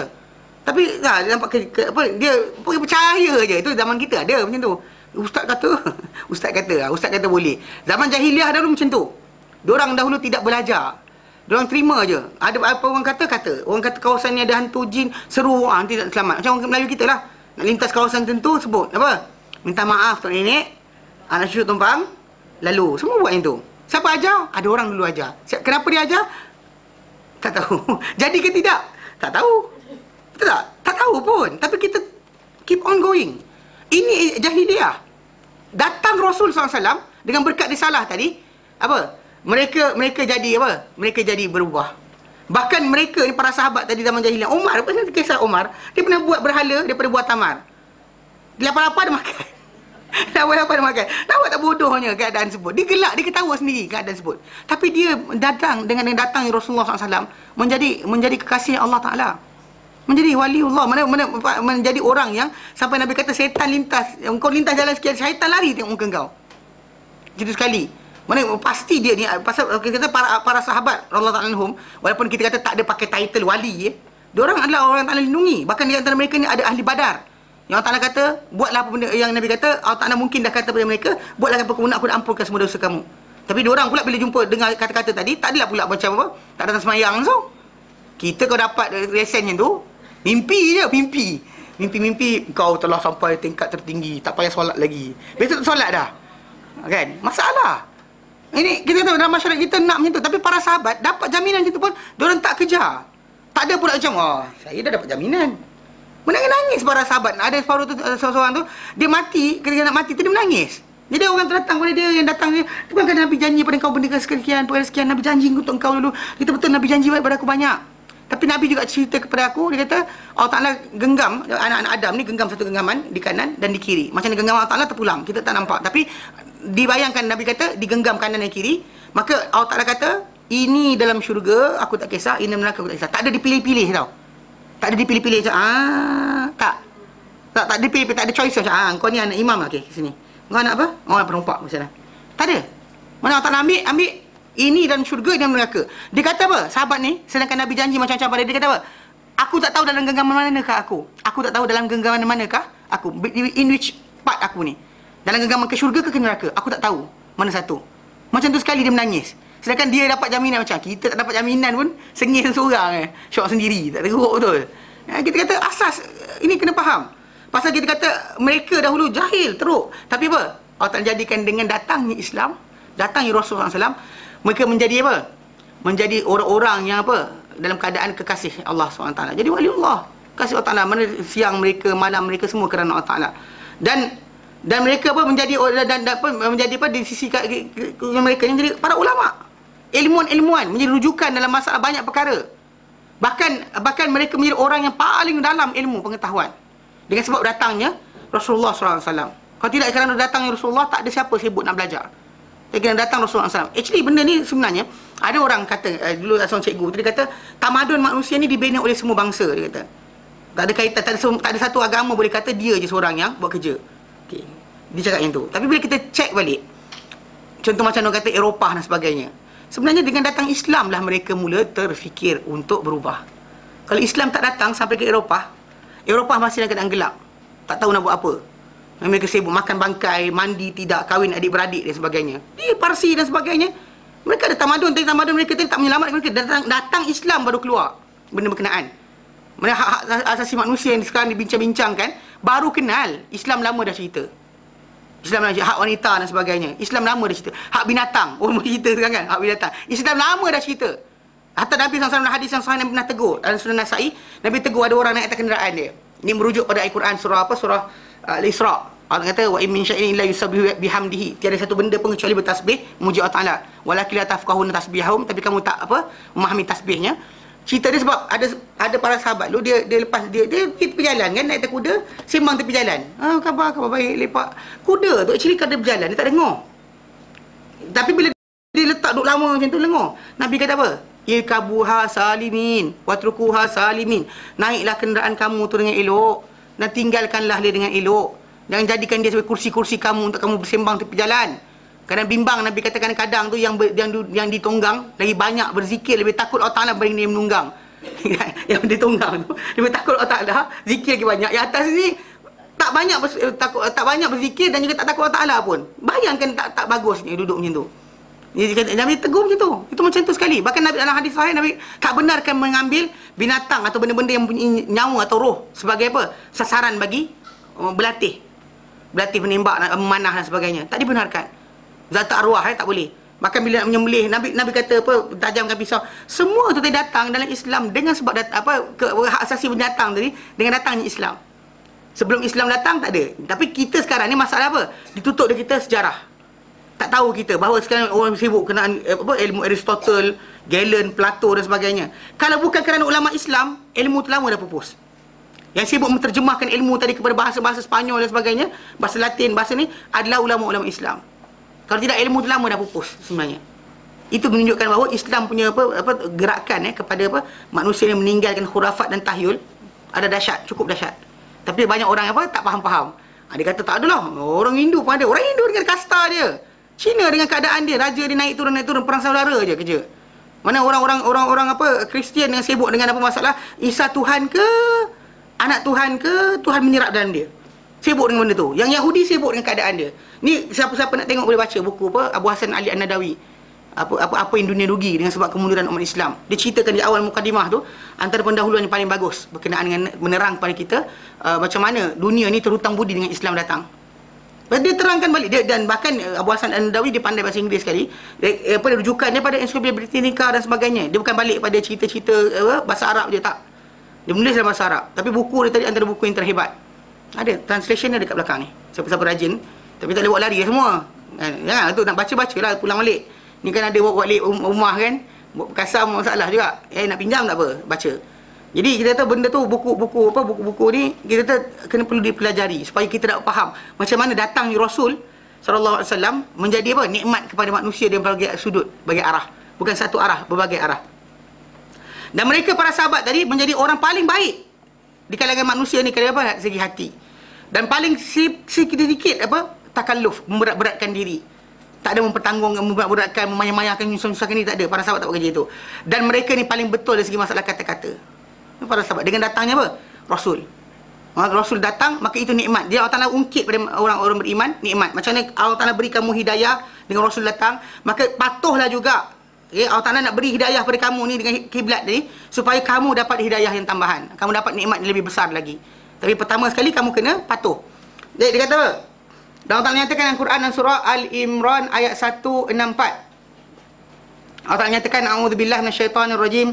Tapi dia nampak dia percaya je. Itu zaman kita ada macam tu. Ustaz kata boleh. Zaman jahiliah dahulu macam tu. Diorang dahulu tidak belajar. Diorang terima je. Ada apa orang kata. Orang kata kawasan ni ada hantu jin, seru, nanti tak selamat. Macam orang Melayu kita lah. Nak lintas kawasan tentu, sebut apa? Minta maaf tok nenek, anak cucu tumpang, lalu. Semua buat yang tu. Siapa ajar? Ada orang dulu ajar. Kenapa dia ajar? Tak tahu. Jadi ke tidak? Tak tahu. Betul tak? Tak tahu pun. Tapi kita keep on going. Ini jahiliah. Datang Rasul SAW dengan berkat risalah tadi, apa? Mereka jadi apa? Mereka jadi berubah. Bahkan mereka ni para sahabat tadi zaman jahiliah. Umar, kisah Umar, dia pernah buat berhala daripada buah tamar. Dia apa-apa dia makan. Apa-apa dia makan. Nampak tak bodohnya keadaan sebut. Dia gelak, dia ketawa sendiri keadaan sebut. Tapi dia datang dengan datangnya Rasulullah SAW menjadi kekasih Allah Ta'ala. Menjadi waliullah, menjadi orang yang sampai Nabi kata setan lintas, engkau lintas jalan sekian, syaitan lari tengok muka engkau. Gitu sekali. Mana pasti dia ni pasal kita kata para sahabat radhiyallahu ta'ala anhum, walaupun kita kata tak ada pakai title wali, diorang adalah orang yang Ta'ala lindungi. Bahkan di antara mereka ni ada ahli Badar. Yang Ta'ala kata, buatlah apa benda yang Nabi kata, Allah Ta'ala mungkin dah kata kepada mereka, buatlah apa kamu nak, aku nak ampunkan semua dosa kamu. Tapi diorang pula bila jumpa dengar kata-kata tadi, tak adalah pula macam apa, tak datang semayang so. Kita kau dapat resen yang tu, mimpi je, mimpi. Mimpi-mimpi kau telah sampai tingkat tertinggi, tak payah solat lagi. Besok tak solat dah. Kan? Masalah. Ini kita tahu dalam masyarakat kita nak macam tu, tapi para sahabat dapat jaminan macam tu pun diorang tak kejar. Tak ada pula macam, oh, saya dah dapat jaminan. Menangis para sahabat. Ada separuh tu, seorang tu, dia mati, ketika nak mati tu dia menangis. Jadi orang tu datang kepada dia, yang datang dia, bukankah Nabi janji pada kau benda sekian, perkara sekian, Nabi janji untuk engkau dulu. Kita betul Nabi janji pada aku banyak. Tapi Nabi juga cerita kepada aku, dia kata Allah Ta'ala genggam, anak-anak Adam ni genggam satu genggaman di kanan dan di kiri. Macam mana genggam Allah Ta'ala terpulang, kita tak nampak. Tapi dibayangkan Nabi kata digenggam kanan dan kiri. Maka Allah Ta'ala kata, ini dalam syurga aku tak kisah, ini neraka aku tak kisah. Tak ada dipilih-pilih tau. Tak ada dipilih-pilih macam, tak dipilih, tak ada choice macam, kau ni anak imam lah, okey, sini. Kau anak apa? Orang perompak misalnya. Tak ada. Mana Allah Ta'ala ambil ini dalam syurga, ini dalam neraka. Dia kata apa? Sahabat ni, sedangkan Nabi janji macam-macam pada dia, kata apa? Aku tak tahu dalam genggaman manakah aku. Aku tak tahu dalam genggaman manakah aku. In which part aku ni. Dalam genggaman ke syurga ke neraka. Aku tak tahu mana satu. Macam tu sekali dia menangis. Sedangkan dia dapat jaminan macam, kita tak dapat jaminan pun, sengih seorang syok sendiri, tak teruk betul. Kita kata asas, ini kena faham. Pasal kita kata mereka dahulu jahil, teruk. Tapi apa? Allah Ta'ala jadikan dengan datangnya Islam, datangnya Rasulullah SAW, mereka menjadi apa? Menjadi orang-orang yang apa? Dalam keadaan kekasih Allah SWT. Jadi waliullah, kasih Allah Ta'ala. Mana siang mereka, malam mereka, semua kerana Allah Ta'ala. Dan mereka apa menjadi menjadi apa di sisi mereka yang menjadi para ulama, ilmuwan, menjadi rujukan dalam masalah banyak perkara. Bahkan mereka menjadi orang yang paling dalam ilmu pengetahuan dengan sebab datangnya Rasulullah SAW. Kalau tidak kerana datangnya Rasulullah, tak ada siapa sibuk nak belajar. Dia kena datang Rasulullah SAW. Actually benda ni sebenarnya, ada orang kata, dulu seorang cikgu, dia kata tamadun manusia ni dibina oleh semua bangsa. Dia kata tak ada kaitan, tak ada satu agama boleh kata dia je seorang yang buat kerja. Okay. Dia cakap yang tu. Tapi bila kita cek balik, contoh macam orang kata Eropah dan sebagainya, sebenarnya dengan datang Islam lah mereka mula terfikir untuk berubah. Kalau Islam tak datang sampai ke Eropah masih dalam keadaan gelap, tak tahu nak buat apa. Mereka sibuk makan bangkai, mandi tidak, kahwin adik-beradik dan sebagainya. Di Parsi dan sebagainya, mereka ada tamadun, tapi tamadun mereka tak menyelamatkan mereka. Datang Islam baru keluar benda berkenaan. Hak asasi manusia yang sekarang dibincang-bincangkan, baru kenal. Islam lama dah cerita. Islam lama cerita. Hak wanita dan sebagainya, Islam lama dah cerita. Hak binatang, orang cerita sekarang kan, hak binatang, Islam lama dah cerita. Hatta Nabi SAW dalam hadis yang sahih, Nabi pernah tegur dalam Sunan Nasai, Nabi tegur ada orang naik atas kenderaan dia. Ini merujuk pada Al-Quran, surah apa? Surah Al-Isra. Allah kata, wa in min syai'in illa yusabbihu bihamdihi. Tiada satu benda pun kecuali bertasbih memuji Allah Ta'ala. Walakin la tafqahuna tasbihahum, tapi kamu tak apa memahami tasbihnya. Cerita dia sebab ada para sahabat lu, dia lepas dia tepi jalan kan, naik atas kuda, sembang tepi jalan. Khabar baik lepak. Kuda tu actually kada berjalan, dia tak dengar. Tapi bila dia letak duduk lama macam tu, lengur. Nabi kata apa? Irkabuha salimin watrukuha salimin. Naiklah kenderaan kamu tu dengan elok dan tinggalkanlah dia dengan elok. Jangan jadikan dia sebagai kursi-kursi kamu untuk kamu bersembang tepi jalan. Kadang bimbang Nabi kata kadang-kadang tu yang ditunggang lagi banyak berzikir, lebih takut Allah Ta'ala berbanding dia menunggang. Yang ditunggang tu lebih takut Allah Ta'ala, zikir lagi banyak. Yang atas ni tak banyak berzikir dan juga tak takut Allah Ta'ala pun. Bayangkan tak bagusnya duduk macam tu. Nabi tegur macam tu. Itu macam tu sekali. Bahkan Nabi dalam hadis sahih, Nabi tak benarkan mengambil binatang atau benda-benda yang mempunyai nyawa atau roh sebagai apa? Sasaran bagi berlatih menembak, memanah dan sebagainya. Tak dibenarkan. Zat arwah tak boleh. Bahkan bila nak menyembelih, Nabi kata apa, tajamkan pisau. Semua tu tadi datang dalam Islam dengan sebab hak asasi binatang tadi dengan datangnya Islam. Sebelum Islam datang tak ada. Tapi kita sekarang ni masalah apa? Ditutup dari kita sejarah. Tak tahu kita bahawa sekarang orang sibuk kenaan ilmu Aristotle, Galen, Plato dan sebagainya. Kalau bukan kerana ulama Islam, ilmu tu lama dah pupus. Yang sibuk menterjemahkan ilmu tadi kepada bahasa-bahasa Sepanyol dan sebagainya, bahasa Latin, bahasa ni adalah ulama-ulama Islam. Kalau tidak, ilmu tu lama dah pupus sebenarnya. Itu menunjukkan bahawa Islam punya gerakan kepada manusia yang meninggalkan khurafat dan tahyul ada dahsyat, cukup dahsyat. Tapi banyak orang tak faham-faham. Dia kata tak adalah, orang Hindu pun ada. Orang Hindu dengan kasta dia. Cina dengan keadaan dia, raja dia naik turun perang saudara je kerja. Mana orang Kristian yang sibuk dengan apa masalah Isa Tuhan ke, anak Tuhan ke, Tuhan menyerap dalam dia. Sibuk dengan benda tu. Yang Yahudi sibuk dengan keadaan dia. Ni siapa-siapa nak tengok boleh baca buku Abu Hasan Ali An-Nadawi. apa yang dunia rugi dengan sebab kemunduran umat Islam. Dia ceritakan di awal mukadimah tu, antara pendahuluan yang paling bagus berkenaan dengan menerang kepada kita macam mana dunia ni terhutang budi dengan Islam datang. Dia terangkan balik dia, dan bahkan Abu Hasan An-Nadawi dia pandai bahasa Inggeris sekali. Dia rujukan dia pada Encyclopedia Britannica dan sebagainya. Dia bukan balik pada cerita-cerita bahasa Arab je, tak. Dia menulis dalam bahasa Arab. Tapi buku dia tadi antara buku yang terhebat. Ada translation dia dekat belakang ni. Siapa-siapa rajin, tapi tak boleh buat lari semua. Jangan tu nak baca-bacalah pulang balik. Ni kan ada buat balik rumah kan, buat kasar masalah juga. Nak pinjam tak apa, baca. Jadi kita kata benda tu buku-buku ni kita kata kena perlu dipelajari supaya kita dapat faham macam mana datangnya Rasul sallallahu alaihi wasallam menjadi apa? Nikmat kepada manusia dari berbagai sudut, berbagai arah. Bukan satu arah, berbagai arah. Dan mereka para sahabat tadi menjadi orang paling baik di kalangan manusia ni kerana apa? Segi hati. Dan paling sedikit apa? Takalluf, memberat-beratkan diri. Tak ada memberatkan, memayah-mayahkan, nyusah-nyusahkan ni, tak ada. Para sahabat tak buat kerja itu. Dan mereka ni paling betul dari segi masalah kata-kata. Para sahabat. Dengan datangnya apa? Rasul. Rasul datang, maka itu nikmat. Dia Allah Ta'ala ungkit pada orang-orang beriman, nikmat. Macam mana Allah Ta'ala beri kamu hidayah dengan Rasul datang, maka patuhlah juga. Allah Ta'ala nak beri hidayah pada kamu ni dengan kiblat ni, supaya kamu dapat hidayah yang tambahan. Kamu dapat nikmat yang lebih besar lagi. Tapi pertama sekali, kamu kena patuh. Jadi dia kata apa? Dan Allah Ta'ala nyatakan dalam Quran dan surah Al-Imran ayat 164. Allah Ta'ala nyatakan, a'udzubillahi minasyaitonirrajim.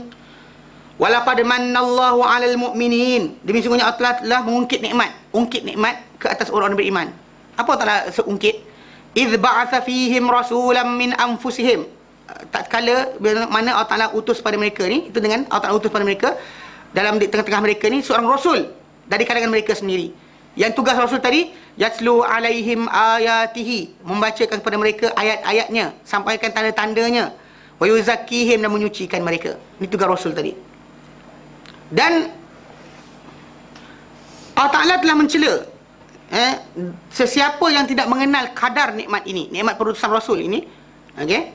Walaqad mannallahu 'alal mu'minin. Demi sungguhnya Allah telah mengungkit nikmat, ungkit nikmat ke atas orang-orang beriman. Apa Allah Ta'ala seungkit? Idz ba'atsa fihim rasulan min anfusihim. Tatkala mana Allah Ta'ala utus pada mereka ni, itu dengan Allah Ta'ala utus pada mereka dalam di tengah-tengah mereka ni seorang rasul dari kalangan mereka sendiri. Yang tugas Rasul tadi, yatlu alaihim ayatihi, membacakan kepada mereka ayat-ayatnya, sampaikan tanda-tandanya, wa yuzakkihim, dan menyucikan mereka. Ini tugas Rasul tadi. Dan Allah Ta'ala telah mencela sesiapa yang tidak mengenal kadar nikmat ini, nikmat perutusan Rasul ini. Okey,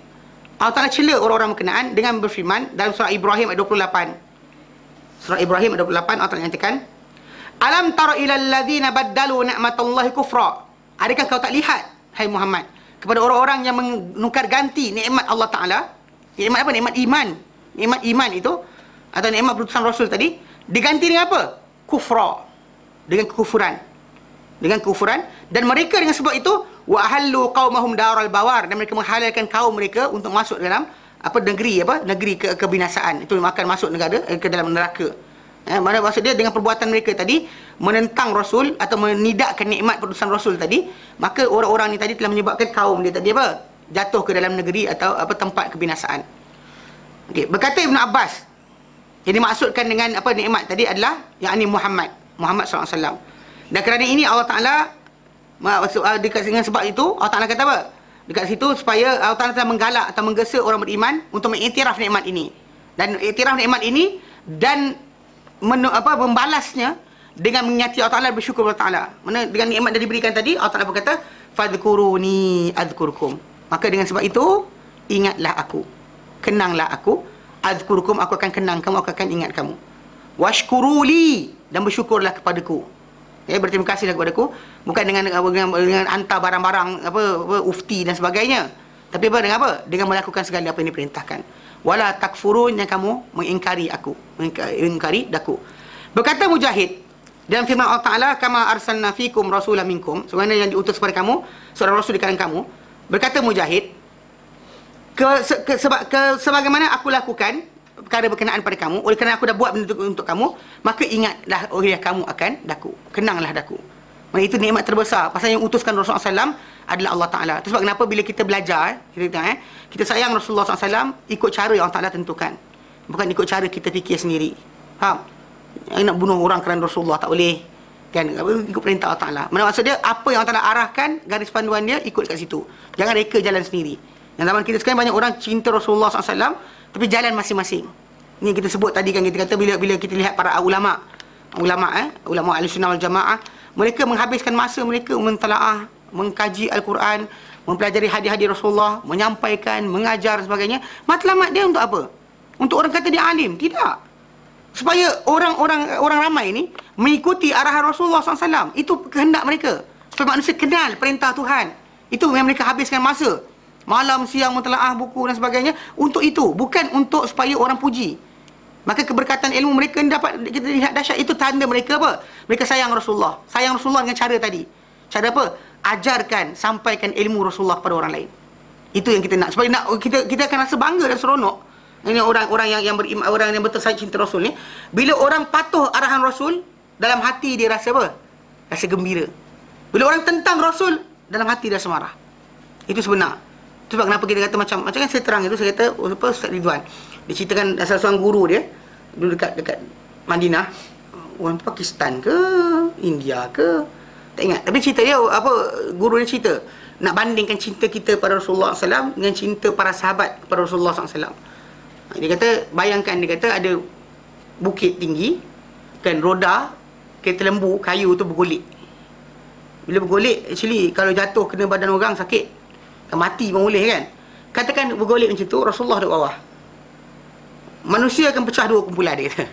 Allah Ta'ala cela orang-orang berkenaan dengan berfirman dalam surah Ibrahim ayat 28. Surah Ibrahim ayat 28, Allah Ta'ala nyatakan, alam tara ilal ladzina baddalu ni'matallahi kufra. Adakah kau tak lihat, hai Muhammad, kepada orang-orang yang menukar ganti nikmat Allah Ta'ala? Nikmat apa? Nikmat iman. Nikmat iman itu, atau nikmat perutusan Rasul tadi, diganti dengan apa? Kufra. Dengan kekufuran. Dengan kekufuran. Dan mereka dengan sebab itu, wa ahallu qaumahum daral bawar. Dan mereka menghalalkan kaum mereka untuk masuk dalam negeri kebinasaan. Itu akan masuk negara ke dalam neraka. Mana maksud dia, dengan perbuatan mereka tadi menentang Rasul atau menidakkan nikmat perutusan Rasul tadi, maka orang-orang ni tadi telah menyebabkan kaum dia tadi apa? Jatuh ke dalam negeri atau tempat kebinasaan. Okey, berkata Ibn Abbas, yang dimaksudkan dengan nikmat tadi adalah yakni Muhammad SAW. Dan kerana ini Allah Ta'ala dengan sebab itu Allah Ta'ala kata apa? Dekat situ supaya Allah Ta'ala telah menggalak atau menggesa orang beriman untuk mengiktiraf nikmat ini. Dan iktiraf nikmat ini dan membalasnya dengan menyati Allah Ta'ala, bersyukur Allah Ta'ala. Mana dengan nikmat yang diberikan tadi, Allah Ta'ala berkata, fadhkuruni adzkurkum. Maka dengan sebab itu, ingatlah aku, kenanglah aku, adzkurkum, aku akan kenang kamu, aku akan ingat kamu. Washkuruli, dan bersyukurlah kepadaku. Berterima kasihlah kepadaku, bukan dengan hantar barang-barang ufti dan sebagainya, tapi dengan apa? Dengan melakukan segala apa yang diperintahkan. Wala takfurun, yang kamu mengingkari aku, mengingkari daku. Berkata Mujahid dalam firman Allah Ta'ala, kama arsalna fikum rasulan minkum, sebenarnya yang diutus kepada kamu seorang rasul di kalangan kamu. Berkata Mujahid, sebagaimana aku lakukan perkara berkenaan pada kamu, oleh kerana aku dah buat benda untuk kamu, maka ingatlah oleh kamu akan daku, kenanglah daku. Maksudnya itu nikmat terbesar. Pasal yang utuskan Rasulullah SAW adalah Allah Ta'ala. Itu sebab kenapa bila kita belajar, kita sayang Rasulullah SAW, ikut cara yang Allah Ta'ala tentukan. Bukan ikut cara kita fikir sendiri. Faham? Yang nak bunuh orang kerana Rasulullah, tak boleh. Kan? Ikut perintah Allah Ta'ala. Mana maksud dia, apa yang Allah Ta'ala arahkan, garis panduan dia, ikut kat situ. Jangan reka jalan sendiri. Yang zaman kita sekarang banyak orang cinta Rasulullah SAW, tapi jalan masing-masing. Ini kita sebut tadi kan, kita kata bila kita lihat para ulama' Ahlussunnah wal Jamaah, mereka menghabiskan masa mereka mentelaah, mengkaji Al-Quran, mempelajari hadis-hadis Rasulullah, menyampaikan, mengajar sebagainya. Matlamat dia untuk apa? Untuk orang kata dia alim? Tidak. Supaya orang ramai ni mengikuti arahan Rasulullah SAW. Itu kehendak mereka. Supaya manusia kenal perintah Tuhan. Itu yang mereka habiskan masa. malam siang mentelaah buku dan sebagainya, untuk itu, bukan untuk supaya orang puji. Maka keberkatan ilmu mereka ni dapat kita lihat dahsyat. Itu tanda mereka apa? Mereka sayang Rasulullah. Sayang Rasulullah dengan cara tadi. Cara apa? Ajarkan, sampaikan ilmu Rasulullah kepada orang lain. Itu yang kita nak. Supaya nak kita akan rasa bangga dan seronok. Ini orang-orang yang beriman, orang yang betul cinta Rasul ni, bila orang patuh arahan Rasul, dalam hati dia rasa apa? Rasa gembira. Bila orang tentang Rasul, dalam hati dia rasa marah. Itu sebenar. Itu sebab kenapa kita kata macam kan saya terang itu, saya kata Ustaz Ridwan, dia ceritakan asal seorang guru dia dulu dekat Madinah, orang Pakistan ke India ke tak ingat, tapi cerita dia apa, guru dia cerita nak bandingkan cinta kita pada Rasulullah SAW dengan cinta para sahabat kepada Rasulullah SAW. Dia kata, bayangkan, dia kata ada bukit tinggi kan, roda kereta lembu kayu tu bergolek. Bila bergolek, actually kalau jatuh kena badan orang sakit, kan mati pun boleh kan. Katakan bergolek macam tu, Rasulullah duduk bawah, manusia akan pecah dua kumpulan, dia kata.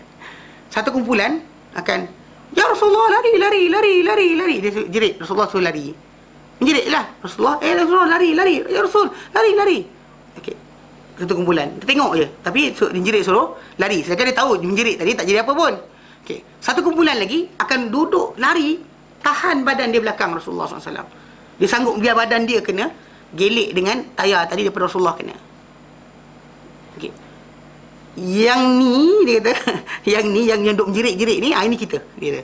Satu kumpulan akan, ya Rasulullah, lari. Dia jerit, Rasulullah suruh lari. Menjeritlah Rasulullah, Rasulullah lari. Ya Rasul, lari. Okey. Satu kumpulan, kita tengok je, tapi dia jerit suruh lari. Sedangkan dia tahu dia menjerit tadi tak jadi apa pun. Okey. Satu kumpulan lagi akan duduk lari, tahan badan dia belakang Rasulullah SAW. Dia sanggup biar badan dia kena gelek dengan tayar tadi daripada Rasulullah kena. Okey. Yang ni dia kata, yang duk menjerit-jerit ni, ini kita. Dia kata,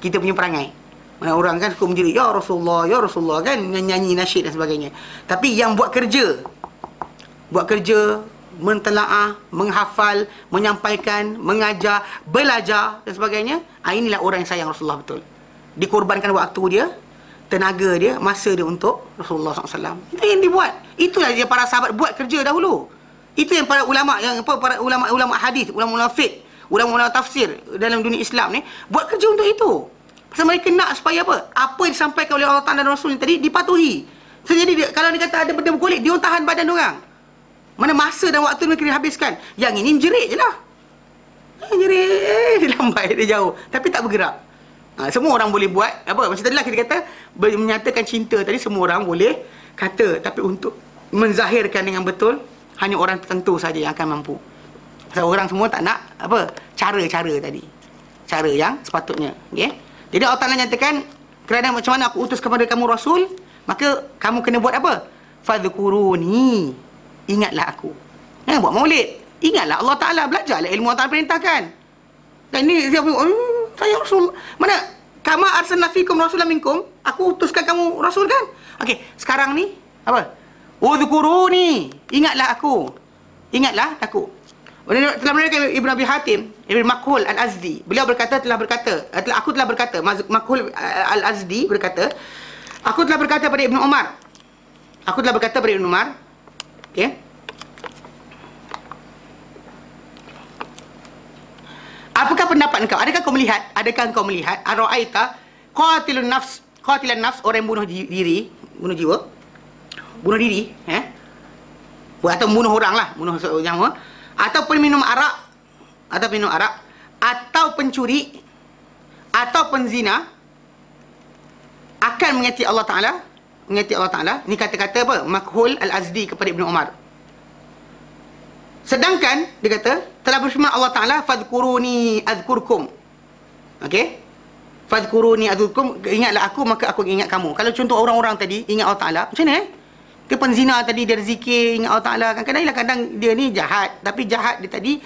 kita punya perangai. Mana orang kan suka menjerit, ya Rasulullah kan, nyanyi nasyid dan sebagainya. Tapi yang buat kerja, mentelaah, menghafal, menyampaikan, mengajar, belajar dan sebagainya, inilah orang yang sayang Rasulullah betul. Dikorbankan waktu dia, tenaga dia, masa dia untuk Rasulullah SAW. Itu yang dibuat. Itulah dia para sahabat buat kerja dahulu. Itu yang para ulama, para ulama hadis, ulama fiqh, ulama tafsir dalam dunia Islam ni buat kerja untuk itu. Pasal mereka nak supaya apa? Apa yang disampaikan oleh Allah Ta'ala dan Rasul tadi dipatuhi. So, jadi kalau dia kata ada benda bergolek, dia orang tahan badan orang. Mana masa dan waktu mereka dihabiskan. Yang ini menjerit je lah. Menjerit, dia lambai, dia jauh. Tapi tak bergerak. Semua orang boleh buat apa? Macam tadi lah kita kata, menyatakan cinta tadi semua orang boleh kata. Tapi untuk menzahirkan dengan betul, hanya orang tertentu saja yang akan mampu. Pasal orang semua tak nak apa? Cara-cara tadi. Cara yang sepatutnya. Okay? Jadi Allah Ta'ala nyatakan, kerana macam mana aku utus kepada kamu Rasul, maka kamu kena buat apa? Fadhkuruni. Ingatlah aku. Buat maulid. Ingatlah Allah Ta'ala. Belajarlah ilmu Allah Ta'ala perintahkan. Dan ini saya Rasul. Mana? Kama arsalna fikum rasulan minkum. Aku utuskan kamu Rasul kan? Okey, sekarang ni apa? Udhkuruni. Ingatlah aku. Ingatlah aku. Telah menerangkan Ibn Abi Hatim, Ibn Makhul Al-Azdi, beliau aku telah berkata, Makhul Al-Azdi berkata, aku telah berkata pada Ibn Umar. Okey. Apakah pendapat engkau? Adakah kau melihat ara'aita qatilan nafs, orang yang bunuh diri, bunuh jiwa, bunuh diri, atau bunuh orang lah, bunuh nyawa, atau minum arak, atau pencuri, atau penzina, akan mengingati Allah Ta'ala. Ini kata-kata apa? Makhul Al-Azdi kepada Ibn Umar. Sedangkan dia kata, telah berfirman Allah Ta'ala, fadhkuruni adhkurkum. Okey? Fadhkuruni adhkurkum, ingatlah aku maka aku ingat kamu. Kalau contoh orang-orang tadi ingat Allah Ta'ala, macam mana Dia penzina tadi, dia berzikir, ingat Allah Ta'ala. Kadang-kadang dia ni jahat, tapi jahat dia tadi,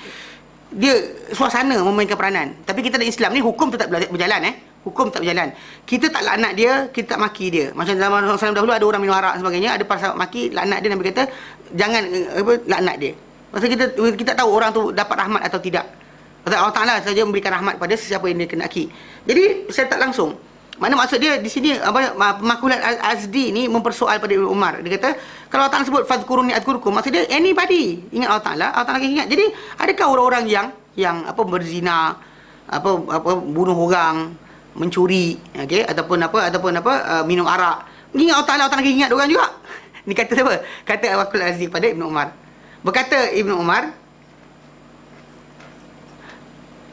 dia suasana memainkan peranan. Tapi kita dalam Islam ni, hukum tetap berjalan. Hukum tetap berjalan. Kita tak laknat dia, kita tak maki dia. Macam zaman Rasulullah dahulu, ada orang minum arak dan sebagainya, ada para sahabat maki, laknat dia, Nabi kata, jangan laknat dia. Maksud kita tahu orang tu dapat rahmat atau tidak. Maksud Allah Ta'ala saja memberikan rahmat pada sesiapa yang dia kenaki. Jadi, saya tak langsung. Mana maksud dia di sini Makulat Al-Azdi ni mempersoal pada Ibn Umar. Dia kata kalau Allah Ta'ala sebut fadhkuruni adhkurkum, maksud dia anybody ingat Allah Ta'ala, Allah Ta'ala akan ingat. Jadi adakah orang-orang yang berzina, bunuh orang, mencuri, okey, ataupun minum arak, ingat Allah Ta'ala, Allah Ta'ala akan ingat orang juga. Ni kata siapa? Kata Makulat Al-Azdi pada Ibn Umar. Berkata Ibn Umar,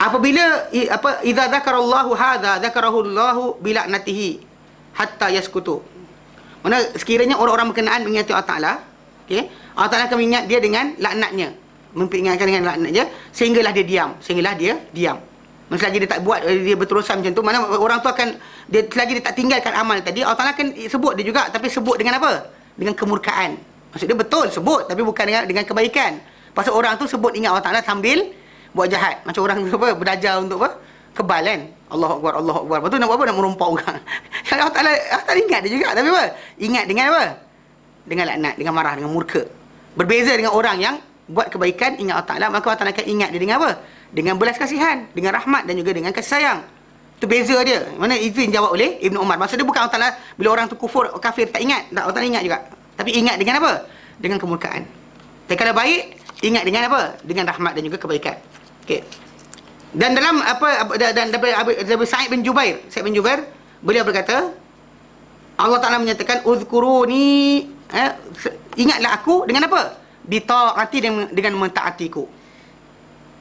apabila idza dzakarallahu hadza dzakarahu Allahu bi la'natihi hatta yaskutu. Mana sekiranya orang-orang berkenaan mengingati Allah Ta'ala, Okey. Allah Taala akan mengingat dia dengan laknatnya. Memperingatkan dengan laknatnya sehinggalah dia diam. Selagi dia tak buat, dia berterusan macam tu, mana orang tu akan selagi dia tak tinggalkan amal tadi, Allah Taala akan sebut dia juga, tapi sebut dengan apa? Dengan kemurkaan. Maksud dia betul sebut, tapi bukan dengan kebaikan. Pasal orang tu sebut ingat Allah Taala sambil buat jahat. Macam orang apa belajar untuk apa? Kebal kan. Allahu akbar, Allahu akbar. Lepas tu nak buat apa? Nak merompak orang. Allah Taala ingat dia juga, tapi apa? Ingat dengan apa? Dengan laknat, dengan marah, dengan murka. Berbeza dengan orang yang buat kebaikan ingat Allah Taala, maka Allah Taala akan ingat dia dengan apa? Dengan belas kasihan, dengan rahmat dan juga dengan kasih sayang. Itu beza dia. Mana itu yang jawab oleh Ibnu Umar. Maksud dia bukan Allah Taala bila orang tu kafir tak ingat, tak, Allah Taala ingat juga. Tapi ingat dengan apa? Dengan kemurkaan. Tapi kalau baik, ingat dengan apa? Dengan rahmat dan juga kebaikan. Okey. Dan dalam daripada Sa'id bin Jubair, beliau berkata, Allah Taala menyatakan uzkuruni, ingatlah aku dengan apa? Bitaati, dengan mentaatiku.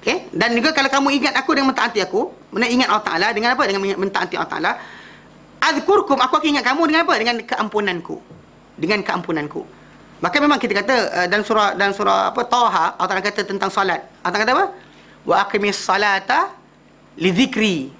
Okey, dan juga kalau kamu ingat aku dengan mentaati aku, ingat Allah Taala dengan apa? Dengan mentaati Allah Taala. Azkurkum, aku akan ingat kamu dengan apa? Dengan keampunanku. Dengan keampunanku. Maka memang kita kata dalam surah apa Taha, Allah Taala kata tentang solat. Allah Taala kata apa? Wa aqimis salata li dzikri.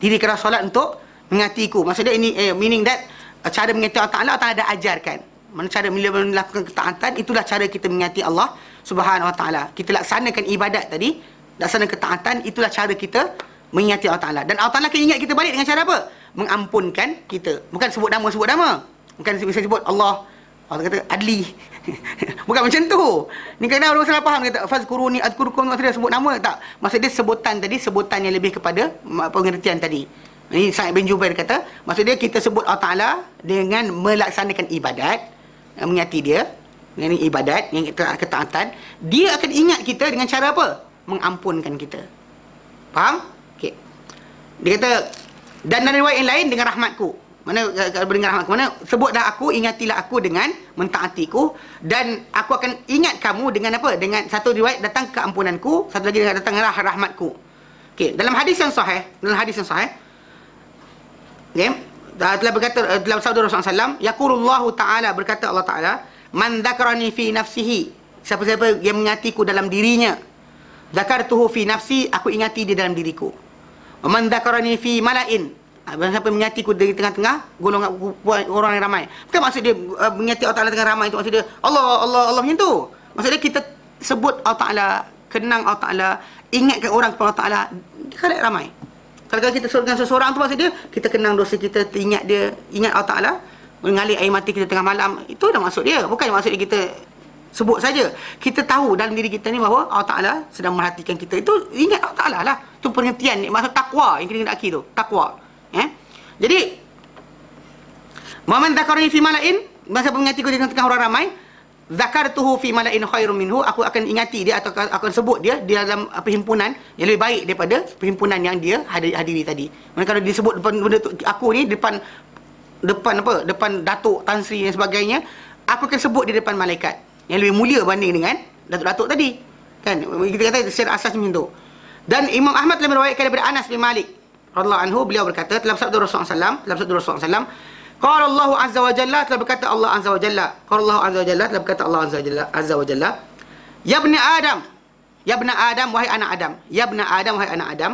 Dirikanlah solat untuk mengingatiku. Maksudnya ini meaning that cara mengingati Allah Taala dah ajarkan. Mana cara melakukan ketaatan, itulah cara kita mengingati Allah Subhanahu Wa Taala. Kita laksanakan ibadat tadi, laksanakan ketaatan, itulah cara kita mengingati Allah Taala. Dan Allah Taala akan ingat kita balik dengan cara apa? Mengampunkan kita. Bukan sebut nama. Bukan bisa sebut Allah kata adli. Bukan macam tu. Ni kadang orang salah faham, kata fazkuruni azkurukum, maksudnya sebut nama tak. Maksud dia sebutan tadi, sebutan yang lebih kepada pengertian tadi. Ini Sa'id bin Jubair kata, maksud dia kita sebut Allah Taala dengan melaksanakan ibadat, mengingati dia dengan ibadat yang ketaatan, dia akan ingat kita dengan cara apa? Mengampunkan kita. Faham? Okey. Dia kata, dan dalam riwayat yang lain dengan rahmatku. Mana dengan rahmatku? Mana sebutlah aku, ingatilah aku dengan mentaatiku, dan aku akan ingat kamu dengan apa? Dengan satu riwayat datang keampunanku, satu lagi datang rahmatku. Okey, dalam hadis yang sahih, okey, telah berkata dalam sabda Rasulullah SAW, yaqulullahu ta'ala, berkata Allah Ta'ala, man dzakarani fi nafsihi, siapa-siapa yang mengingatiku dalam dirinya, dzakartuhu fi nafsi, aku ingati dia dalam diriku. Wa man dzakarani fi mala'in, siapa mengingatiku di tengah-tengah golongan orang yang ramai. Bukan maksud dia mengingati Allah Ta'ala tengah ramai, itu maksud dia Allah macam tu. Maksud dia kita sebut Allah Ta'ala, kenang Allah Ta'ala, ingatkan orang kepada Allah Ta'ala di khalayak ramai. Kalau kita sebut dengan seseorang tu, maksud dia kita kenang dosa kita, ingat dia, ingat Allah Ta'ala, mengalir air mati kita tengah malam. Itu dah maksud dia. Bukan maksud dia kita sebut saja. Kita tahu dalam diri kita ni bahawa Allah Ta'ala sedang merhatikan kita. Itu ingat Allah Ta'ala lah. Itu pengertian, maksud takwa yang kita nak tu. Takwa. Jadi, man dzakarani fi mala'in, masa mengingatiku di tengah orang ramai, zakartuhu fi mala'in khairum minhu, aku akan ingati dia atau akan sebut dia di dalam perhimpunan yang lebih baik daripada perhimpunan yang dia hadiri tadi. Maka kalau disebut depan benda tu, aku ni depan Datuk Tan Sri dan sebagainya, aku akan sebut di depan malaikat yang lebih mulia banding dengan Datuk-Datuk tadi. Kan? Kita kata secara asas macam tu. Dan Imam Ahmad telah meriwayatkan daripada Anas bin Malik radhiyallahu anhu, beliau berkata dalam sabda Rasulullah SAW, qala Allah azza wa jalla, telah berkata Allah azza wa jalla, qala Allah azza wa jalla, telah berkata Allah azza wa jalla, ya ibna Adam, wahai anak Adam, ya ibna Adam, wahai anak Adam,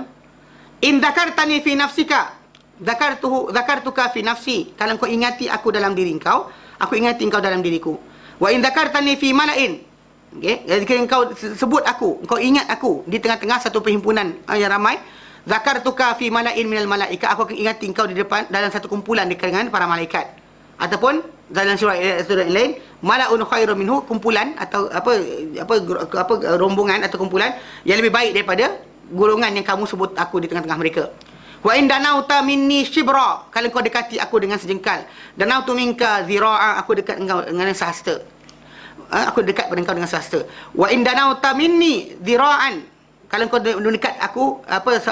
in dzakartani fi nafsika, dzakartuka fi nafsi, kalau kau ingati aku dalam diri kau, aku ingati engkau dalam diriku. Wa in dzakartani fi mala'in, okey, jika engkau sebut aku, engkau ingat aku di tengah-tengah satu perhimpunan yang ramai, zakartuka fi mala'in minal malaika, aku akan ingati engkau di depan dalam satu kumpulan di kalangan para malaikat. Ataupun dalam surah yang lain, mala'un khairum minhu, kumpulan atau rombongan atau kumpulan yang lebih baik daripada golongan yang kamu sebut aku di tengah-tengah mereka. Wa in danauta minni shibra, kalau kau dekati aku dengan sejengkal, danautu minka zira'a, aku dekat engkau dengan sehasta. Aku dekat pada engkau dengan sehasta. Wa in danauta minni zira'an, kalau kau dekat aku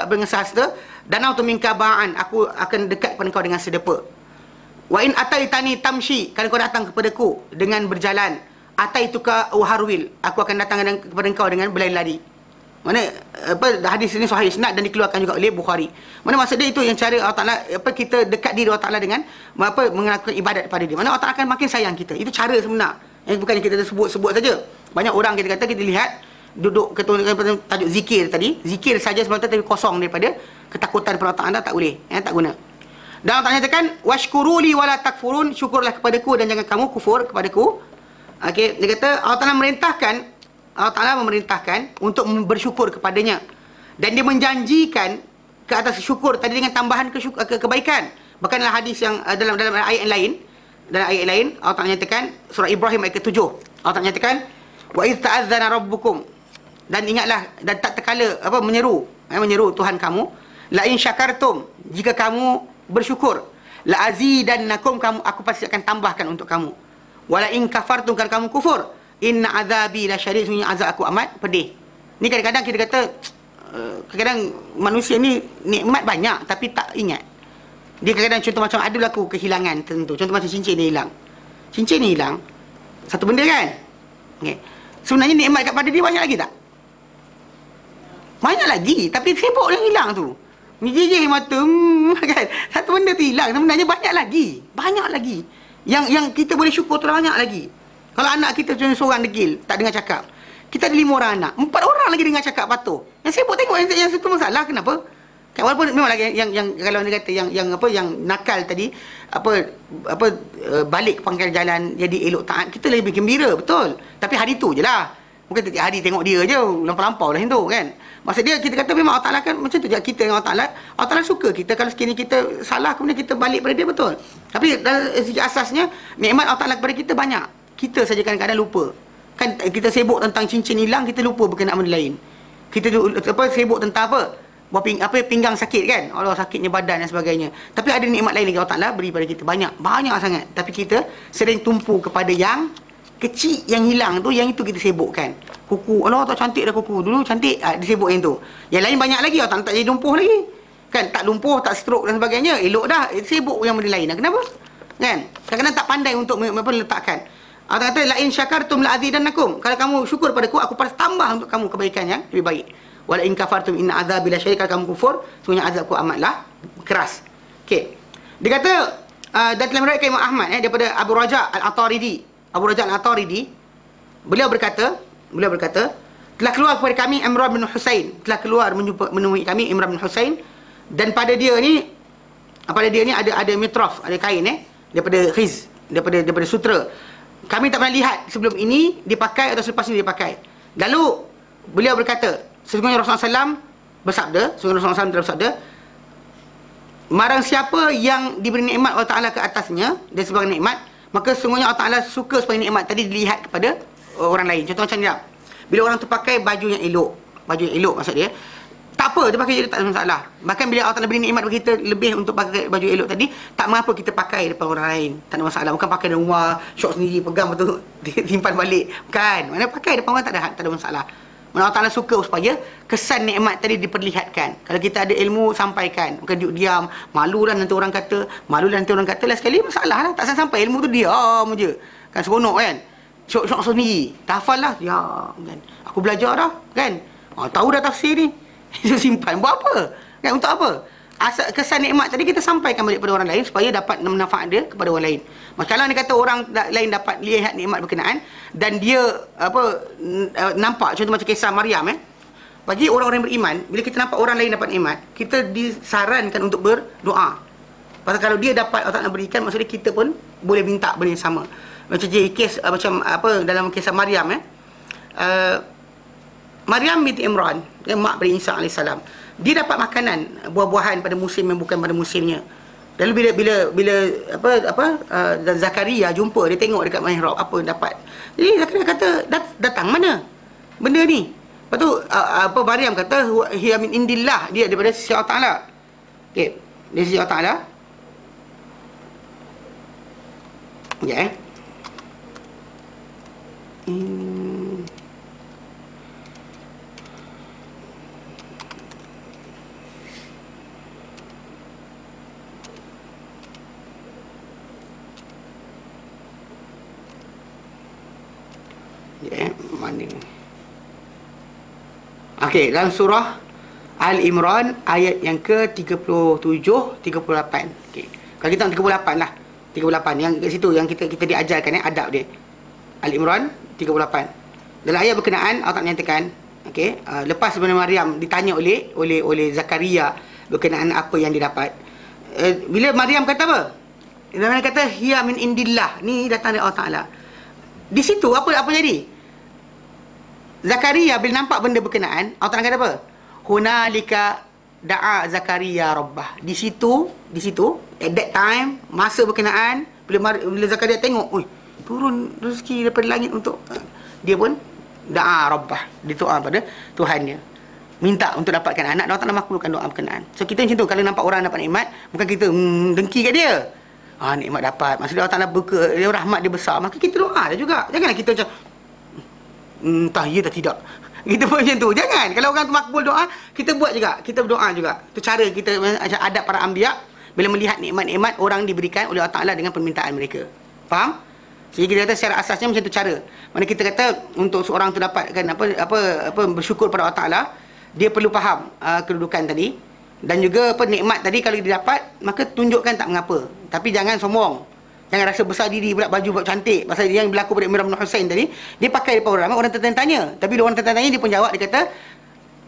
dengan sehasta, danautu minka ba'an, aku akan dekat pada engkau dengan sedepa. Wa in ataitani tamshi, kalau kau datang kepadaku dengan berjalan, ataituka uharwil, aku akan datang kepada engkau dengan berlari-lari. Mana hadis ini sahih isnad dan dikeluarkan juga oleh Bukhari. Mana maksud dia itu yang cara Allah Taala kita dekat diri Allah Taala dengan melakukan ibadat pada dia. Mana Allah Taala akan makin sayang kita. Itu cara sebenar. Yang bukan yang kita sebut saja. Banyak orang kita kata kita lihat duduk keturunan tajuk zikir tadi, zikir saja semata tapi kosong daripada ketakutan kepada Allah Taala, tak boleh, tak guna. Dan Allah Taala nyatakan washkuruli wala takfurun, syukurlah kepadaku dan jangan kamu kufur kepadaku. Okey, dia kata Allah Taala memerintahkan untuk bersyukur kepadanya, dan dia menjanjikan ke atas syukur tadi dengan tambahan kebaikan. Bahkan dalam hadis yang dalam ayat yang lain, Allah Taala nyatakan surah Ibrahim ayat ke-7, Allah Taala nyatakan wa idz ta'adzana rabbukum, dan ingatlah dan tak terkala menyeru Tuhan kamu, la in syakartum, jika kamu bersyukur, la azidannakum, aku pasti akan tambahkan untuk kamu, wala in kafartum, kalau kamu kufur, inna azabi la syadid, sungguh azab aku amat pedih. Ni kadang-kadang kita kata kadang-kadang manusia ni nikmat banyak tapi tak ingat. Dia kadang-kadang contoh macam ada berlaku kehilangan tertentu. Contoh macam cincin ni hilang. Cincin ni hilang, satu benda kan. Okay. Sebenarnya nikmat kat pada dia banyak lagi tak? Banyak lagi, tapi sibuk yang hilang tu. Menjijih mata, kan? Satu benda tu hilang, sebenarnya banyak lagi. Banyak lagi. Yang kita boleh syukur tu banyak lagi. Kalau anak kita cuma seorang degil, tak dengar cakap. Kita ada 5 orang anak, 4 orang lagi dengar cakap patuh. Yang sibuk tengok yang satu masalah, kenapa? Kan walaupun memang lagi yang kalau dia kata yang nakal tadi, balik ke pangkal jalan jadi elok taat, kita lebih gembira, betul. Tapi hari tu je lah. Bukan tiap hari tengok dia je, lampau-lampau lah itu kan. Maksud dia kita kata memang Allah Ta'ala kan macam tu je kita dengan Allah Ta'ala suka kita kalau sekiranya kita salah kemudian kita balik pada dia, betul. Tapi dalam segi asasnya nikmat Allah Ta'ala kepada kita banyak. Kita saja kadang-kadang lupa. Kan kita sibuk tentang cincin hilang, kita lupa berkenaan benda lain. Kita sibuk tentang pinggang sakit kan. Allah, sakitnya badan dan sebagainya. Tapi ada nikmat lain lagi Allah Ta'ala beri pada kita banyak sangat. Tapi kita sering tumpu kepada yang kecil yang hilang tu, yang itu kita sibukkan. Kuku, Allah tak cantik dah kuku. Dulu cantik, disibuk yang tu. Yang lain banyak lagi, Allah tak jadi lumpuh lagi. Kan, tak lumpuh, tak stroke dan sebagainya. Elok dah, sibuk yang benda lain. Kenapa? Kan? Kadang-kadang tak pandai untuk letakkan. Allah kata, la in syakartum la azidannakum. Kalau kamu syukur padaku, aku pasti tambah untuk kamu kebaikan yang lebih baik. Wala in kafartum inna azabi lasyadid. Kalau kamu kufur, sungguhnya azabku amatlah keras. Okey. Dia kata dan dalam riwayat Imam Ahmad daripada Abu Raja Al-Ataridi, beliau berkata, telah keluar kepada kami Imran bin Husain, menemui kami Imran bin Husain, dan pada dia ni ada mitraf, ada kain daripada khiz, daripada sutra. Kami tak pernah lihat sebelum ini dipakai atau selepas ini dipakai. Lalu beliau berkata, sesungguhnya Rasulullah SAW bersabda, marang siapa yang diberi nikmat Allah Ta'ala ke atasnya dan sebagai nikmat, maka sesungguhnya Allah Ta'ala suka supaya nikmat tadi dilihat kepada orang lain. Contoh macam ni lah, bila orang tu pakai baju yang elok maksud dia, tak apa, dia pakai je, tak ada masalah. Bahkan bila Allah Ta'ala beri nikmat bagi kita lebih untuk pakai baju elok tadi, tak mengapa kita pakai depan orang lain, tak ada masalah. Bukan pakai di rumah, syok sendiri, pegang betul, simpan balik. Bukan, mana pakai depan orang tak ada masalah. Allah Ta'ala suka supaya kesan nikmat tadi diperlihatkan. Kalau kita ada ilmu, sampaikan. Bukan duduk diam, malulah nanti orang kata, lah sekali, masalah lah. Tak sampai ilmu tu diam je. Kan seronok kan. Syok sendiri. Tak hafal lah. Ya, kan. Aku belajar dah, kan. Tahu dah tafsir ni. Itu simpan. Buat apa? Kan, untuk apa? Asal kesan nikmat tadi kita sampaikan balik kepada orang lain supaya dapat manfaat dia kepada orang lain. Kalau dia kata orang lain dapat lihat nikmat berkenaan dan dia nampak, contoh macam kisah Maryam bagi orang-orang yang beriman, bila kita nampak orang lain dapat nikmat, kita disarankan untuk berdoa. Pasal kalau dia dapat Allah Ta'ala berikan, maksudnya kita pun boleh minta benda yang sama. Macam dalam kisah Maryam Maryam binti Imran, mak dari Isa AS, dia dapat makanan buah-buahan pada musim yang bukan pada musimnya. Lalu bila Zakaria jumpa, dia tengok dekat mihrab apa yang dapat. Jadi Zakaria kata, datang mana benda ni? Lepas tu Maryam kata, hiya min indillah, dia daripada sisi Allah Ta'ala. Okey, dari sisi Allah Ta'ala. Ya mana Okey, dalam surah Al-Imran ayat yang ke-37, 38. Okey. Kalau kita 38 lah. 38 yang kat situ yang kita diajarkan adab dia. Al-Imran 38. Dalam ayat berkenaan Allah Taala nyatakan, okey, lepas Nabi Maryam ditanya oleh Zakaria berkenaan apa yang didapat. Bila Maryam kata apa? Dia kata hiya min indillah. Ni datang dari Allah Taala. Di situ apa jadi? Zakaria bila nampak benda berkenaan, Allah Taala kata apa? Hunalika da'a Zakaria rabbah. Di situ at that time, masa berkenaan bila Zakaria tengok, oi, turun rezeki daripada langit untuk dia pun da'a rabbah, dia doa pada Tuhannya, minta untuk dapatkan anak, dan Allah Taala makbulkan doa berkenaan. So kita macam tu, kalau nampak orang dapat nikmat, bukan kita dengki kat dia. Nikmat dapat, maksudnya Allah Taala buka dia, rahmat dia besar, maka kita doa dia juga. Janganlah kita macam entah ya tak tidak. Kita buat macam tu. Jangan. Kalau orang tu makbul doa, kita buat juga. Kita berdoa juga. Itu cara kita, macam adab para anbiya bila melihat nikmat-nikmat orang diberikan oleh Allah Taala dengan permintaan mereka. Faham? Jadi kita kata secara asasnya macam tu cara. Mana kita kata untuk seorang tu dapatkan apa bersyukur pada Allah Taala, dia perlu faham kedudukan tadi, dan juga nikmat tadi kalau dia dapat, maka tunjukkan tak mengapa. Tapi jangan sombong. Jangan rasa besar diri pula, baju buat cantik. Pasal yang berlaku pada Imran bin Husain tadi, dia pakai depan orang ramai, orang tertanya. Tapi orang tertanya dia pun jawab, dia kata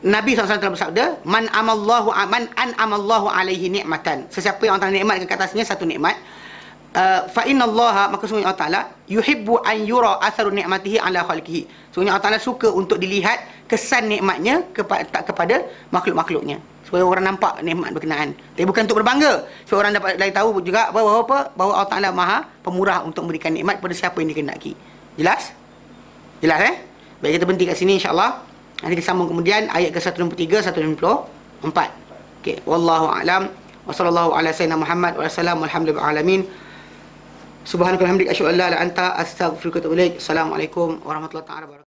Nabi SAW telah bersabda, man an'amallahu alaihi ni'matan. Sesiapa yang Allah Taala nikmatkan ke atasnya satu nikmat, fa innallaha, maka sungguh Allah Taala yuhibbu an yura atharu ni'matihi ala khalqihi. Sungguh Allah Taala suka untuk dilihat kesan nikmatnya kepada makhluk-makhluknya, supaya orang nampak nikmat berkenaan. Tapi bukan untuk berbangga, supaya orang dapat tahu juga bahawa Allah Taala Maha Pemurah untuk memberikan nikmat kepada siapa yang dikehendaki. Jelas? Jelas Baik, kita berhenti kat sini insya-Allah. Nanti disambung kemudian ayat ke-163 154. Okey, wallahu a'lam. Wa sallallahu ala sayyidina Muhammad wa sallam walhamdulillahi alamin. Subhanakallahumma wa bihamdika asyhadu an la ilaha illa anta astaghfiruka wa atubu ilaik. Assalamualaikum warahmatullahi wabarakatuh.